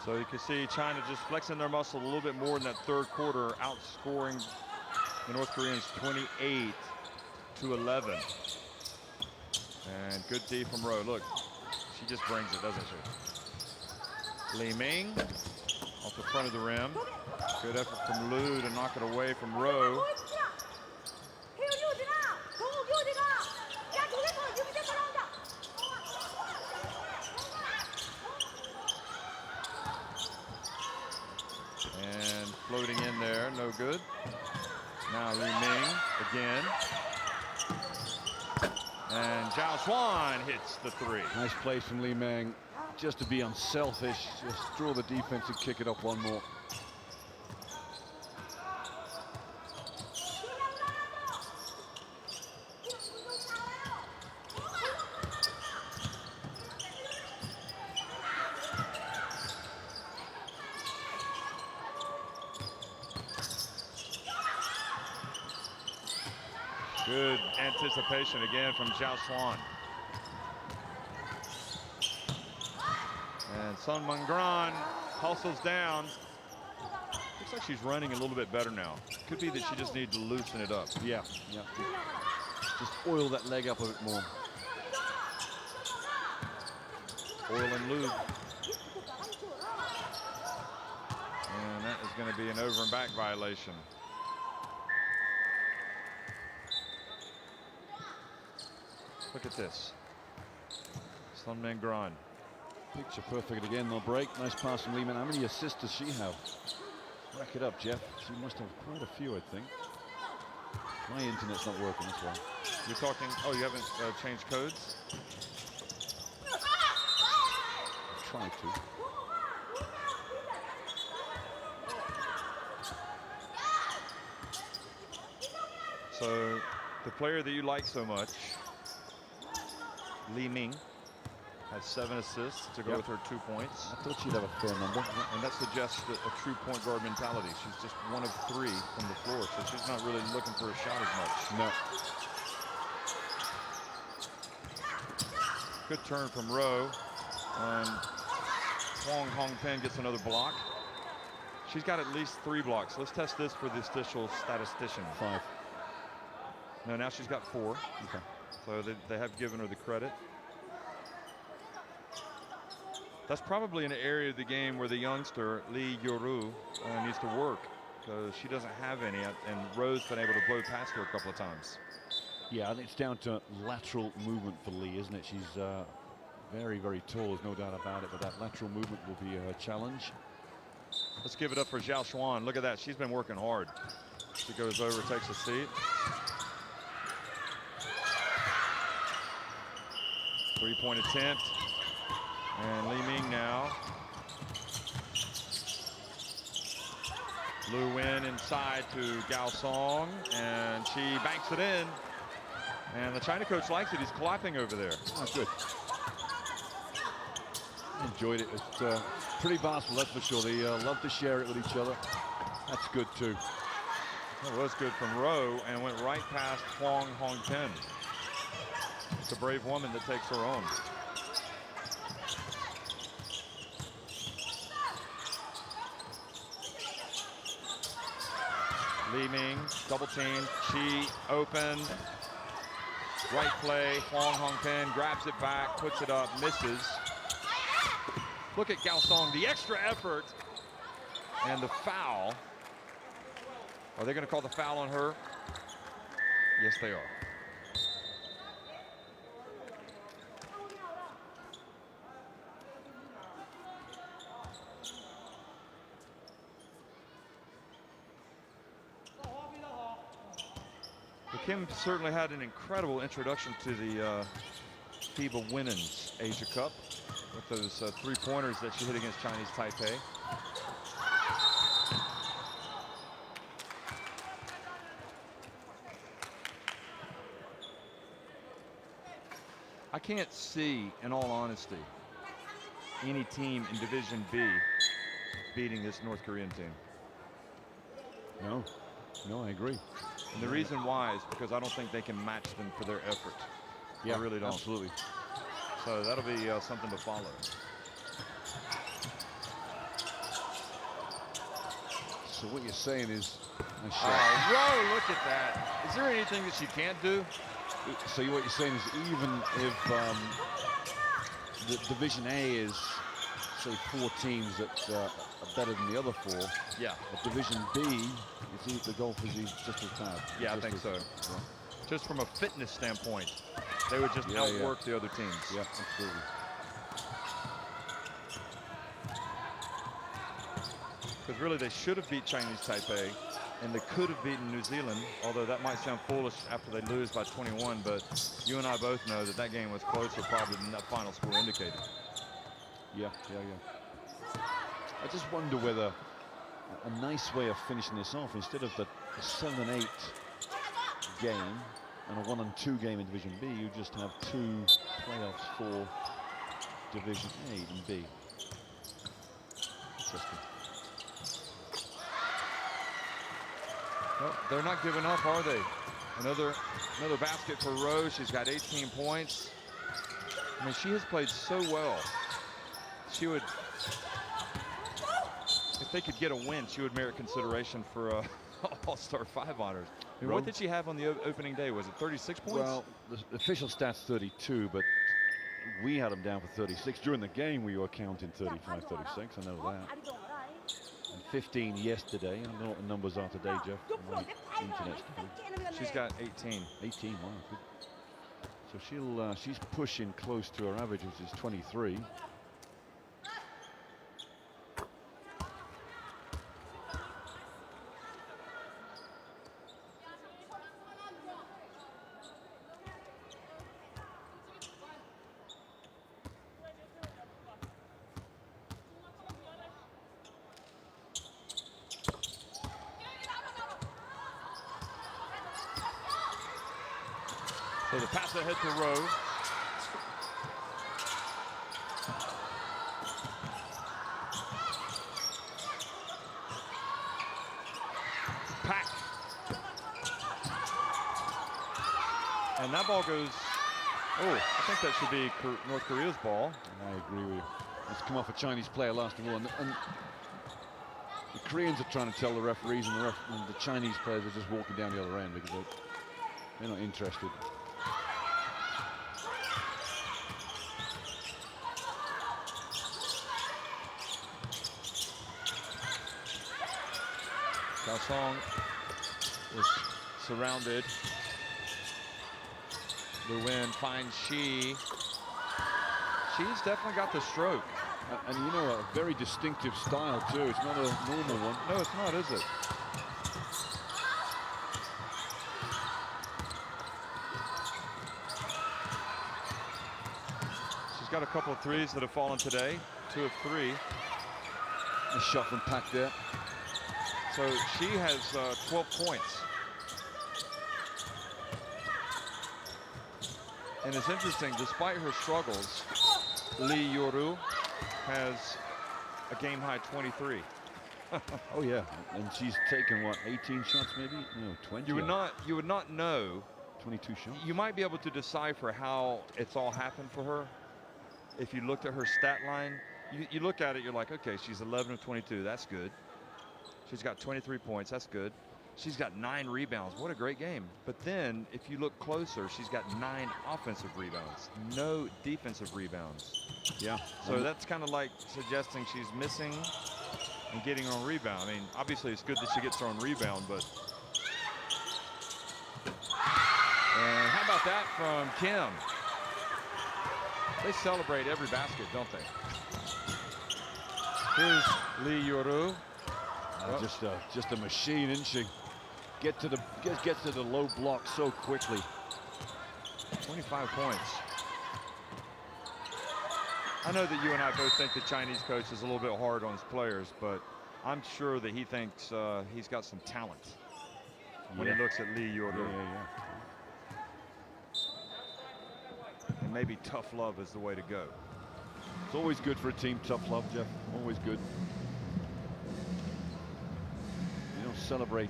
Speaker 1: So you can see China just flexing their muscle a little bit more in that third quarter, outscoring the North Koreans 28-11. And good D from Rowe. Look, she just brings it, doesn't she? Li Ming off the front of the rim. Good effort from Liu to knock it away from Rowe. And floating in there, no good. Now Li Ming again. And Zhao Xuan hits the three.
Speaker 2: Nice play from Li Ming, just to be unselfish, just draw the defense and kick it up one more.
Speaker 1: Good anticipation again from Zhao Xuan. And Sun Mingran hustles down. Looks like she's running a little bit better now. Could be that she just needs to loosen it up.
Speaker 2: Yeah. Just oil that leg up a bit more.
Speaker 1: Oil and lube. And that is going to be an over and back violation. Look at this. Sun Mingran.
Speaker 2: Picture perfect again, no break. Nice pass from Lehman. How many assists does she have? Rack it up, Jeff. She must have quite a few, I think. My internet's not working, that's why.
Speaker 1: You're talking, oh, you haven't changed codes?
Speaker 2: I tried to.
Speaker 1: So, the player that you like so much, Li Ming, has 7 assists to go with her 2 points.
Speaker 2: I thought she'd have a fair number.
Speaker 1: And that suggests a true point guard mentality. She's just 1 of 3 from the floor, so she's not really looking for a shot as much.
Speaker 2: No.
Speaker 1: Good turn from Rowe. Hwang Hongpen gets another block. She's got at least 3 blocks. Let's test this for the official statistician.
Speaker 2: 5.
Speaker 1: No, now she's got 4.
Speaker 2: Okay.
Speaker 1: So they have given her the credit. That's probably an area of the game where the youngster, Lee Yoru, needs to work, because she doesn't have any, and Rowe's been able to blow past her a couple of times.
Speaker 2: Yeah, I think it's down to lateral movement for Lee, isn't it? She's very, very tall, there's no doubt about it, but that lateral movement will be her challenge.
Speaker 1: Let's give it up for Zhao Xuan. Look at that, she's been working hard. She goes over, takes a seat. 3-point attempt. And Li Ming now. Liu Wen inside to Gao Song, and she banks it in. And the China coach likes it. He's clapping over there.
Speaker 2: Oh, good. Enjoyed it. It's pretty basketball, that's for sure. They love to share it with each other. That's good too.
Speaker 1: That was good from Rowe, and went right past Hwang Hongpen. It's a brave woman that takes her on. Li Ming, double team. Chi open. Right play. Huang Hongpin grabs it back, puts it up, misses. Look at Gao Song, the extra effort. And the foul. Are they going to call the foul on her? Yes, they are. Kim certainly had an incredible introduction to the FIBA Women's Asia Cup with those three-pointers that she hit against Chinese Taipei. I can't see, in all honesty, any team in Division B beating this North Korean team.
Speaker 2: No, I agree.
Speaker 1: And the reason why is because I don't think they can match them for their effort.
Speaker 2: Yeah,
Speaker 1: I really don't.
Speaker 2: Absolutely.
Speaker 1: So that'll be something to follow.
Speaker 2: So what you're saying is,
Speaker 1: whoa, look at that. Is there anything that she can't do?
Speaker 2: so what you're saying is, even if the Division A is, say, 4 teams that are better than the other 4,
Speaker 1: Yeah.
Speaker 2: at Division B, the golf is just as bad.
Speaker 1: Yeah, I
Speaker 2: Just
Speaker 1: think
Speaker 2: as-
Speaker 1: so.
Speaker 2: Yeah,
Speaker 1: Just from a fitness standpoint, they would just outwork the other teams.
Speaker 2: yeah, absolutely.
Speaker 1: Because really they should have beat Chinese Taipei, and they could have beaten New Zealand, although that might sound foolish after they lose by 21, but you and I both know that that game was closer probably than that final score indicated.
Speaker 2: Yeah. I just wonder whether a nice way of finishing this off, instead of the 7-8 game and a 1-2 game in Division B, you just have 2 playoffs for Division A and B. Interesting.
Speaker 1: Well, they're not giving up, are they? Another basket for Rose. She's got 18 points. I mean, she has played so well. She would, if they could get a win, she would merit consideration for All-Star 5 honors. I mean, what did she have on the opening day? Was it 36 points?
Speaker 2: Well, the official stats 32, but we had them down for 36. During the game, we were counting 35, 36. I know that. And 15 yesterday. I don't know what the numbers are today, Jeff. My internet's good.
Speaker 1: She's got 18.
Speaker 2: 18, wow, good. So she's pushing close to her average, which is 23.
Speaker 1: So the pass ahead to Rowe. Pack. And that ball goes, oh, I think that should be North Korea's ball.
Speaker 2: I agree with you. It's come off a Chinese player last of all. And the Koreans are trying to tell the referees, and the Chinese players are just walking down the other end because they're not interested.
Speaker 1: Gao Song is surrounded. Lu Wen finds Shi. She's definitely got the stroke.
Speaker 2: And you know, a very distinctive style too. It's not a normal one.
Speaker 1: No, it's not, is it? She's got a couple of threes that have fallen today. 2 of 3.
Speaker 2: A shot from Pak there.
Speaker 1: So she has 12 points. And it's interesting, despite her struggles, Lee Yoru has a game-high 23.
Speaker 2: Oh yeah, and she's taken what, 18 shots maybe? No, 20.
Speaker 1: You would not know.
Speaker 2: 22 shots.
Speaker 1: You might be able to decipher how it's all happened for her if you looked at her stat line. You look at it, you're like, okay, she's 11 of 22. That's good. She's got 23 points. That's good. she's got 9 rebounds. What a great game. But then if you look closer, she's got 9 offensive rebounds, no defensive rebounds.
Speaker 2: Yeah.
Speaker 1: So that's kind of like suggesting she's missing and getting on rebound. I mean, obviously it's good that she gets her own rebound, but. And how about that from Kim? They celebrate every basket, don't they? Here's Lee Yoru.
Speaker 2: Just a machine, isn't she? Gets to the low block so quickly.
Speaker 1: 25 points. I know that you and I both think the Chinese coach is a little bit hard on his players, but I'm sure that he thinks he's got some talent when he looks at Lee Yoru.
Speaker 2: Yeah.
Speaker 1: And maybe tough love is the way to go.
Speaker 2: It's always good for a team, tough love, Jeff. Always good. You don't celebrate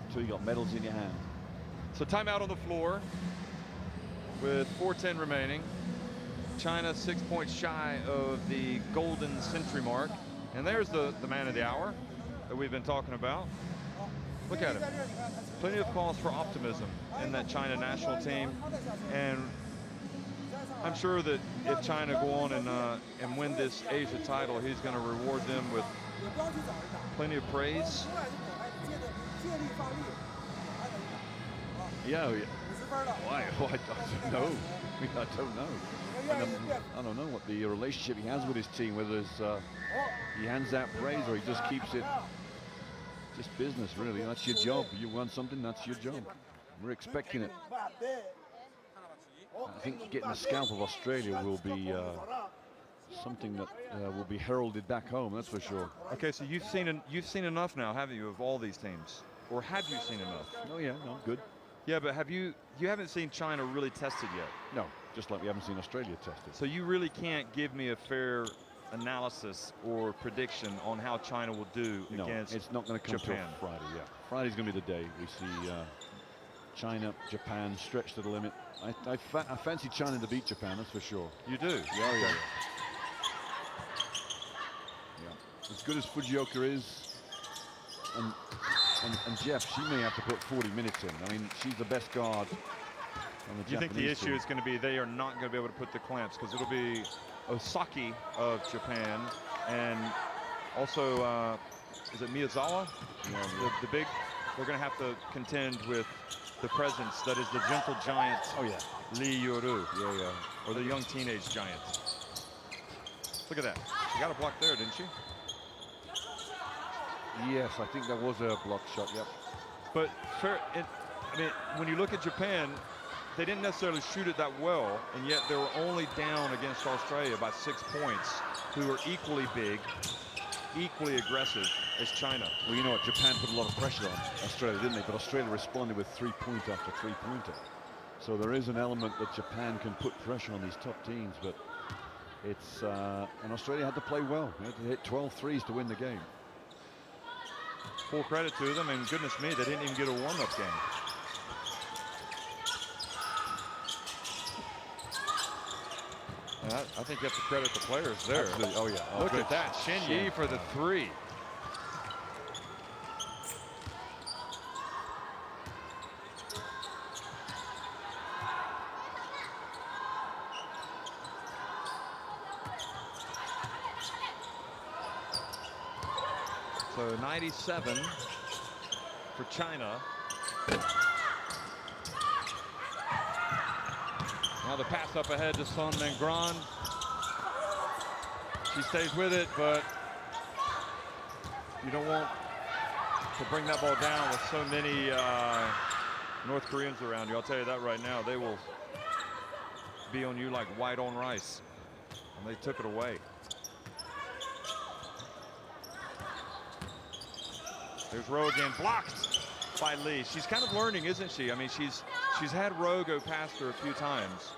Speaker 2: until you got medals in your hand.
Speaker 1: So timeout on the floor with 4:10 remaining. China 6 points shy of the golden century mark. And there's the man of the hour that we've been talking about. Look at him. Plenty of cause for optimism in that China national team. And I'm sure that if China go on and win this Asia title, he's going to reward them with plenty of praise.
Speaker 2: Yeah. Why? I don't know. I don't know what the relationship he has with his team, whether it's, he hands out praise or he just keeps it just business, really. That's your job. You won something, that's your job. We're expecting it. I think getting the scalp of Australia will be something that will be heralded back home, that's for sure.
Speaker 1: Okay, so you've seen enough now, haven't you, of all these teams? Or have you seen enough?
Speaker 2: Oh yeah, no, good.
Speaker 1: Yeah, but you haven't seen China really tested yet?
Speaker 2: No, just like we haven't seen Australia tested.
Speaker 1: So you really can't give me a fair analysis or prediction on how China will do against
Speaker 2: it's not going to come
Speaker 1: Japan.
Speaker 2: till Friday. Yeah, Friday's going to be the day we see China, Japan stretch to the limit. I fancy China to beat Japan, that's for sure.
Speaker 1: You do?
Speaker 2: Yeah. As good as Fujioka is, and Jeff, she may have to put 40 minutes in. I mean, she's the best guard on the
Speaker 1: Do you think the issue is going to be they are not going to be able to put the clamps, because it'll be Osaki of Japan and also is it Miyazawa? The big. They're going to have to contend with the presence that is the gentle giant.
Speaker 2: Oh yeah,
Speaker 1: Lee Yoru.
Speaker 2: Yeah.
Speaker 1: Or the young teenage giant. Look at that. She got a block there, didn't she?
Speaker 2: Yes, I think that was a block shot. Yep.
Speaker 1: But I mean, when you look at Japan, they didn't necessarily shoot it that well, and yet they were only down against Australia by 6 points, who are equally big, equally aggressive as China.
Speaker 2: Well, you know what? Japan put a lot of pressure on Australia, didn't they? But Australia responded with three-pointer after three-pointer. So there is an element that Japan can put pressure on these top teams, but it's and Australia had to play well. They had to hit 12 threes to win the game.
Speaker 1: Full credit to them, and goodness me, they didn't even get a warm-up game. And I think you have to credit the players there.
Speaker 2: Absolutely. Oh yeah.
Speaker 1: Look at that, Shin Yi for the three. So 97 for China. Now the pass up ahead to Sun Mengran. She stays with it, but you don't want to bring that ball down with so many North Koreans around you. I'll tell you that right now. They will be on you like white on rice. And they took it away. There's Rowe again, blocked by Lee. She's kind of learning, isn't she? I mean, she's had Rowe go past her a few times,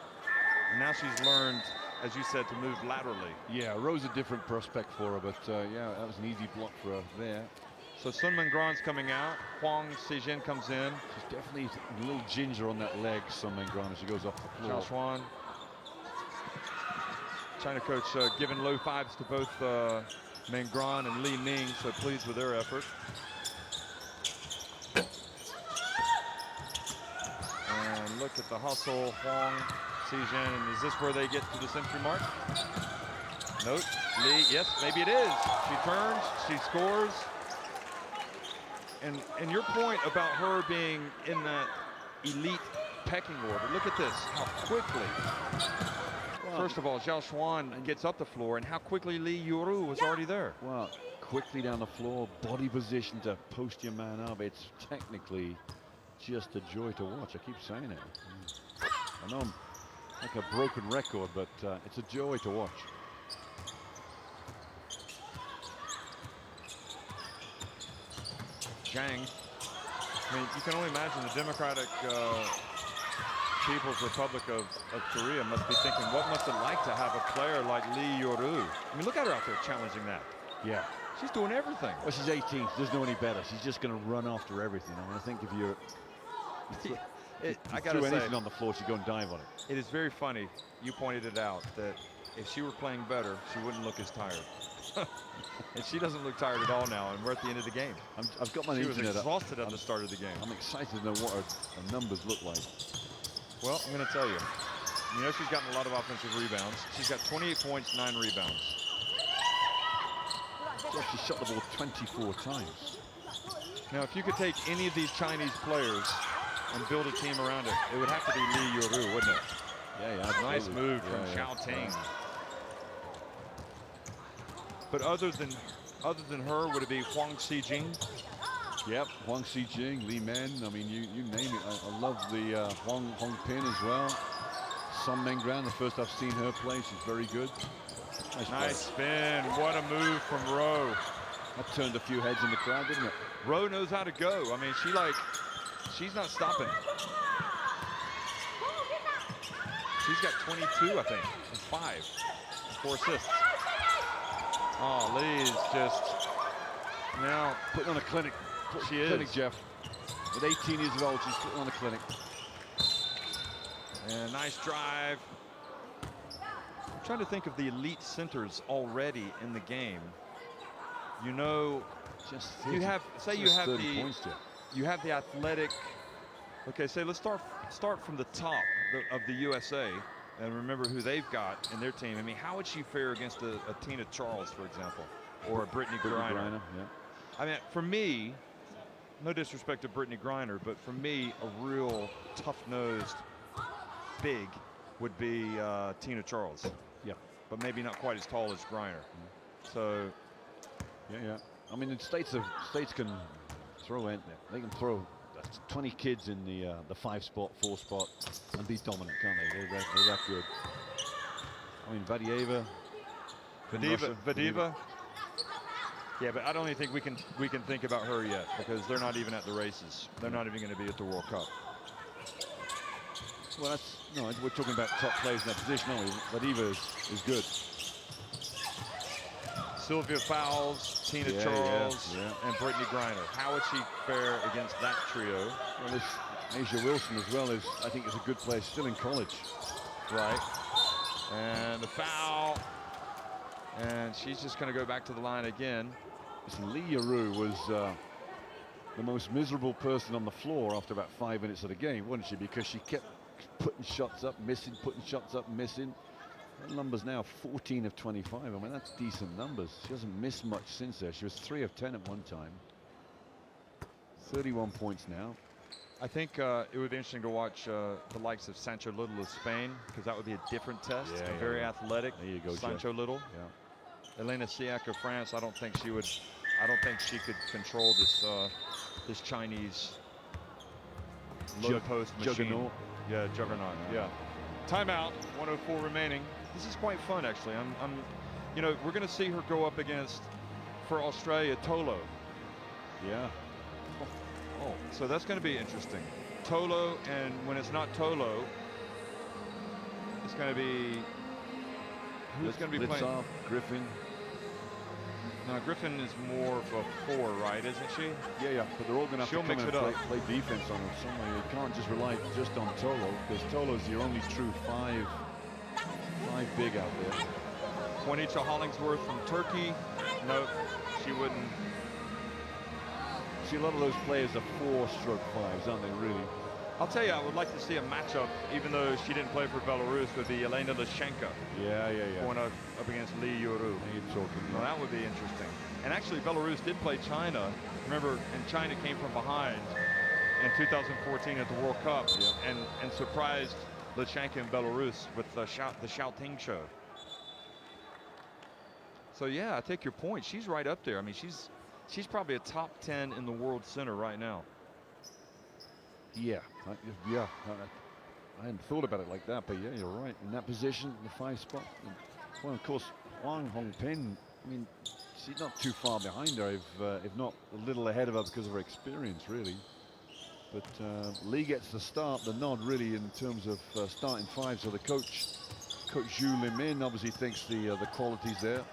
Speaker 1: and now she's learned, as you said, to move laterally.
Speaker 2: Yeah, Rowe's a different prospect for her, but yeah, that was an easy block for her there.
Speaker 1: So Sun Mengran's coming out. Huang Sijin comes in.
Speaker 2: She's definitely a little ginger on that leg, Sun Mengran, as she goes off the floor.
Speaker 1: Zhao Xuan. China coach giving low fives to both Mengran and Li Ming, so pleased with their effort. look at the hustle, Huang, Xijin, and is this where they get to the century mark? Nope. Lee, yes, maybe it is. She turns, she scores. And your point about her being in that elite pecking order, look at this, how quickly. First of all, Zhao Xuan gets up the floor, and how quickly Li Yuru was already there.
Speaker 2: Well, quickly down the floor, body position to post your man up. It's technically just a joy to watch. I keep saying it. I know I'm like a broken record, but it's a joy to watch.
Speaker 1: Zhang, I mean, you can only imagine the Democratic People's Republic of Korea must be thinking, what must it like to have a player like Li Yuru? I mean, look at her out there challenging that.
Speaker 2: Yeah.
Speaker 1: She's doing everything.
Speaker 2: Well, she's 18. She doesn't know any better. She's just going to run after everything. I mean, I think if you're
Speaker 1: I gotta
Speaker 2: threw
Speaker 1: say,
Speaker 2: anything on the floor, she'd go and dive on it.
Speaker 1: it is very funny. You pointed it out that if she were playing better, she wouldn't look as tired. And she doesn't look tired at all now, and we're at the end of the game.
Speaker 2: I've got my
Speaker 1: She was
Speaker 2: internet up.
Speaker 1: exhausted at the start of the game.
Speaker 2: I'm excited to know what her numbers look like.
Speaker 1: Well, I'm going to tell you. You know, she's gotten a lot of offensive rebounds. She's got 28 points, 9 rebounds.
Speaker 2: She actually shot the ball 24 times.
Speaker 1: Now, if you could take any of these Chinese players and build a team around it, it would have to be Li Yuru, wouldn't it?
Speaker 2: Yeah, absolutely.
Speaker 1: Nice move from Xiao Ting. But other than her, would it be Huang Xijin?
Speaker 2: Yep, Huang Xijin, Li Men. I mean, you name it. I love the Huang Pin as well. Sun Mengran, the first I've seen her play. She's very good.
Speaker 1: Nice spin. What a move from Rowe.
Speaker 2: That turned a few heads in the crowd, didn't it?
Speaker 1: Rowe knows how to go. I mean, she's not stopping. She's got 22, I think, and 5, 4 assists. Oh, Lee's just now
Speaker 2: putting on a clinic.
Speaker 1: She is.
Speaker 2: Clinic, Jeff. At 18 years old, she's putting on a clinic.
Speaker 1: And nice drive. I'm trying to think of the elite centers already in the game. You know,
Speaker 2: Just
Speaker 1: you have, say you have the athletic. Okay, say let's start from the top of the USA. And remember who they've got in their team. I mean, how would she fare against a Tina Charles, for example, or a Brittany Griner?
Speaker 2: Yeah.
Speaker 1: I mean, for me, no disrespect to Brittany Griner, but for me, a real tough-nosed big would be Tina Charles.
Speaker 2: Yeah.
Speaker 1: But maybe not quite as tall as Griner. So,
Speaker 2: yeah. I mean, the states can throw in. They can throw 20 kids in the 5 spot, 4 spot, and be dominant, can't they? They're that good. I mean,
Speaker 1: Vadiva. Yeah, but I don't even think we can think about her yet because they're not even at the races. They're not even going to be at the World Cup.
Speaker 2: Well, we're talking about top players in that position, aren't we? Vadiva is good.
Speaker 1: Sylvia Fowles, Tina Charles, and Brittany Griner. How would she fare against that trio?
Speaker 2: Well, this Asia Wilson as well I think is a good player, still in college.
Speaker 1: Right. And the foul. And she's just going to go back to the line again.
Speaker 2: Listen, Li Yuru was the most miserable person on the floor after about 5 minutes of the game, wasn't she? Because she kept putting shots up, missing, putting shots up, missing. Her numbers now 14 of 25. I mean, that's decent numbers. She hasn't missed much since there. She was 3 of 10 at one time. 31 points now.
Speaker 1: I think it would be interesting to watch the likes of Sancho Little of Spain, because that would be a different test. Very athletic.
Speaker 2: There you go,
Speaker 1: Sancho
Speaker 2: Jeff.
Speaker 1: Little.
Speaker 2: Yeah.
Speaker 1: Elena Siak of France. I don't think she could control this Chinese low post machine.
Speaker 2: Juggernaut.
Speaker 1: Yeah, juggernaut. Yeah. Timeout. 1:04 remaining. This is quite fun, actually. You know, we're going to see her go up against, for Australia, Tolo.
Speaker 2: Yeah.
Speaker 1: Oh, so that's going to be interesting. Tolo, and when it's not Tolo, it's going to be who's going to be playing?
Speaker 2: Griffin.
Speaker 1: Now Griffin is more of a 4, right? Isn't she?
Speaker 2: Yeah. But they're all going to have
Speaker 1: She'll
Speaker 2: to come
Speaker 1: mix
Speaker 2: in
Speaker 1: it
Speaker 2: and
Speaker 1: up.
Speaker 2: play defense on her somewhere. You can't just rely just on Tolo, because Tolo's your only true 5 big out there.
Speaker 1: Juanita Hollingsworth from Turkey. Nope, she wouldn't.
Speaker 2: See, a lot of those players are 4-stroke 5s, aren't they, really?
Speaker 1: I'll tell you, I would like to see a matchup, even though she didn't play for Belarus, would be Elena Lishenko
Speaker 2: Yeah.
Speaker 1: going up against Lee Yuru.
Speaker 2: You're talking.
Speaker 1: Well, that would be interesting. And actually, Belarus did play China. Remember, and China came from behind in 2014 at the World Cup and surprised Lishenko and Belarus with the Xiaoting show. So yeah, I take your point. She's right up there. I mean, she's probably a top 10 in the world center right now.
Speaker 2: Yeah, I hadn't thought about it like that, but yeah, you're right. In that position, the 5 spot. And, well, of course, Wang Hongping, I mean, she's not too far behind her, if not a little ahead of her because of her experience, really. But Lee gets the start, the nod, really, in terms of starting 5. So the coach Zhu Limin, obviously thinks the quality's there.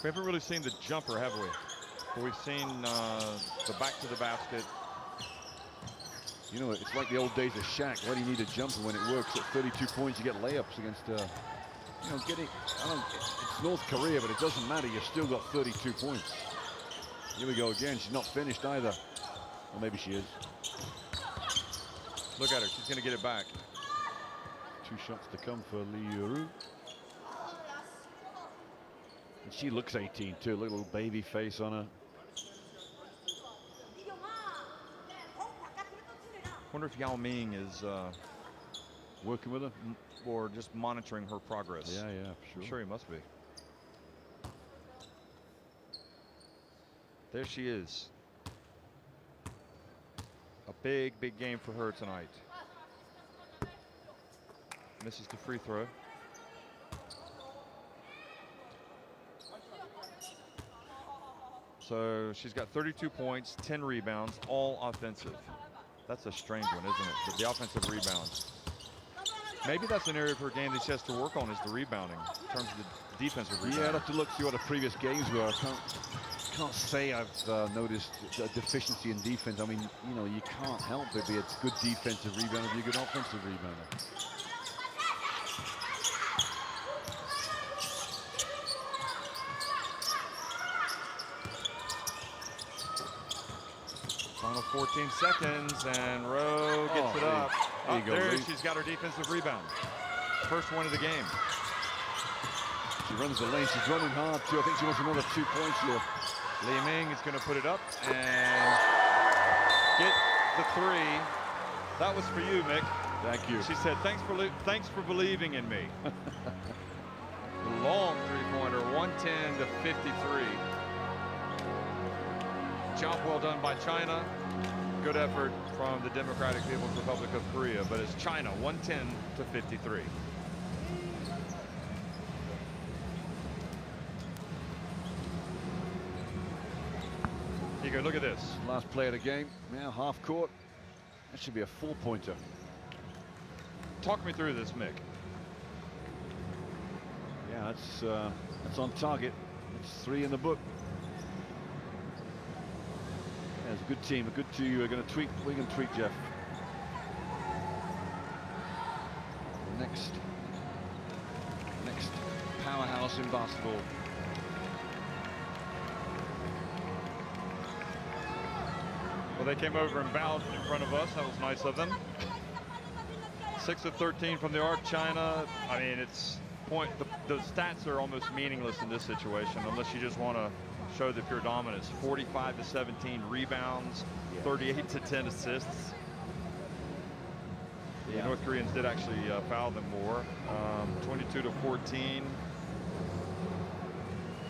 Speaker 1: We haven't really seen the jumper, have we? But we've seen the back to the basket.
Speaker 2: You know, it's like the old days of Shaq. Why do you need a jumper when it works? At 32 points, you get layups against, you know, it's North Korea, but it doesn't matter. You've still got 32 points. Here we go again. She's not finished either. Or maybe she is.
Speaker 1: Look at her. She's going to get it back.
Speaker 2: 2 shots to come for Lee Yuru. And she looks 18 too. Little baby face on her.
Speaker 1: Wonder if Yao Ming is
Speaker 2: working with her
Speaker 1: or just monitoring her progress.
Speaker 2: Yeah,
Speaker 1: I'm sure he must be. There she is. A big game for her tonight. Misses the free throw. So she's got 32 points, 10 rebounds, all offensive. That's a strange one, isn't it? The offensive rebounds. Maybe that's an area of her game that she has to work on, is the rebounding in terms of the defensive rebounding.
Speaker 2: Yeah, I'd have to look see what the previous games were. I can't say I've noticed a deficiency in defense. I mean, you know, you can't help it be a good defensive rebound if you're a good offensive rebounder.
Speaker 1: Final 14 seconds, and Rowe gets it up.
Speaker 2: There you go,
Speaker 1: there
Speaker 2: Lee.
Speaker 1: she's got her defensive rebound. First one of the game.
Speaker 2: She runs the lane. She's running hard too. I think she wants another 2 points here.
Speaker 1: Li Ming is going to put it up and get the 3. That was for you, Mick.
Speaker 2: Thank you.
Speaker 1: She said, thanks for believing in me. Long three-pointer, 110 to 53. Job well done by China. Good effort from the Democratic People's Republic of Korea, but it's China 110 to 53. Here you go, look at this.
Speaker 2: Last play of the game. Now half court. That should be a 4-pointer.
Speaker 1: Talk me through this, Mick.
Speaker 2: Yeah, that's on target. It's 3 in the book. Yeah, it's a good team. A good team. We're going to tweak. We can tweak, Jeff. Next powerhouse in basketball.
Speaker 1: Well, they came over and bowed in front of us. That was nice of them. 6 of 13 from the arc, China. I mean, it's the stats are almost meaningless in this situation unless you just want to show the pure dominance. 45 to 17 rebounds, 38 to 10 assists. The North Koreans did actually foul them more. 22 to 14 in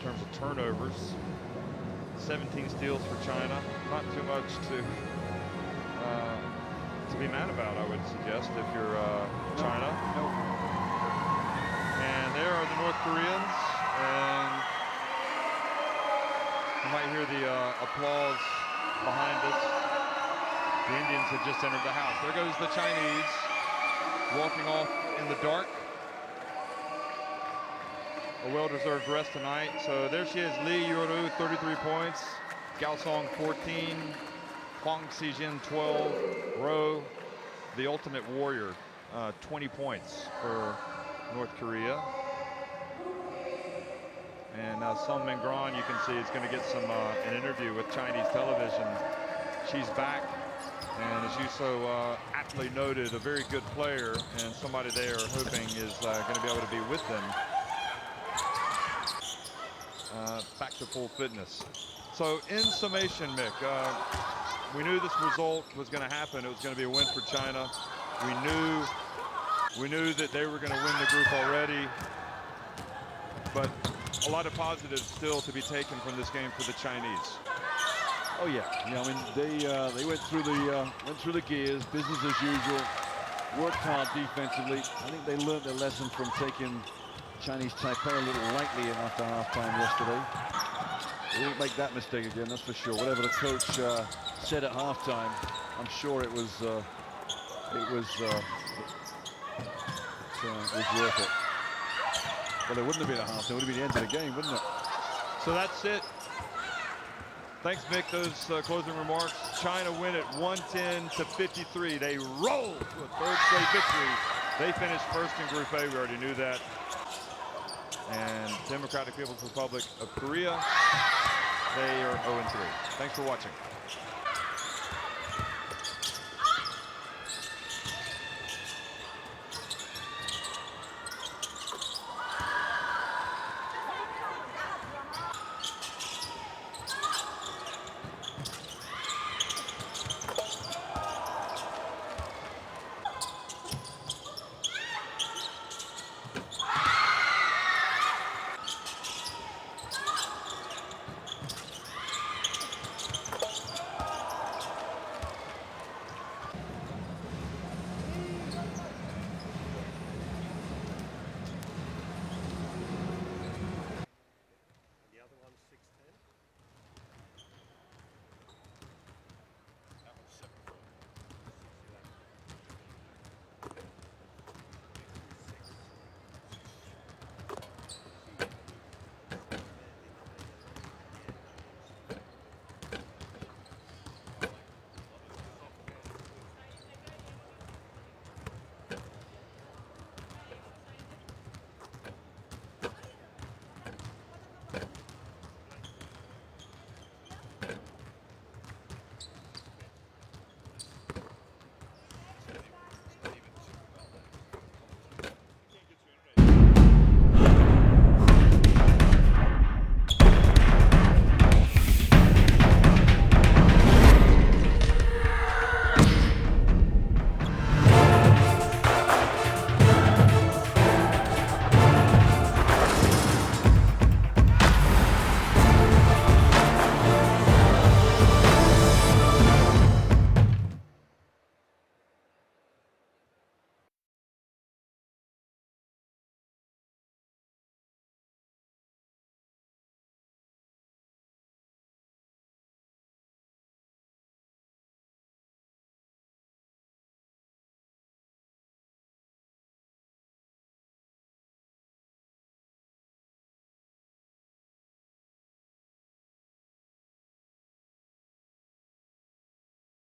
Speaker 1: terms of turnovers. 17 steals for China. Not too much to be mad about, I would suggest, if you're China.
Speaker 2: No.
Speaker 1: And there are the North Koreans, and you might hear the applause behind us. The Indians have just entered the house. There goes the Chinese walking off in the dark. A well-deserved rest tonight. So there she is, Lee Yuru, 33 points. Gao Song, 14. Huang Xijin, 12. Rowe, the ultimate warrior, 20 points for North Korea. And Sun Mingran, you can see, is going to get some an interview with Chinese television. She's back And as you so aptly noted, a very good player and somebody they are hoping is going to be able to be with them back to full fitness. So in summation, Mick, we knew this result was going to happen. It was going to be a win for China. We knew that they were going to win the group already, but a lot of positives still to be taken from this game for the Chinese.
Speaker 2: Oh yeah, I mean they went through the gears, business as usual, worked hard defensively. I think they learned their lesson from taking Chinese Taipei a little lightly after halftime yesterday. They won't make that mistake again, that's for sure. Whatever the coach said at halftime, I'm sure it was worth it. Well, it wouldn't have been a half, it would have been the end of the game, wouldn't it?
Speaker 1: So that's it. Thanks, Mick. Those closing remarks. China win it 110-53. They roll to a third straight victory. They finished first in Group A. We already knew that. And Democratic People's Republic of Korea, they are 0-3. Thanks for watching.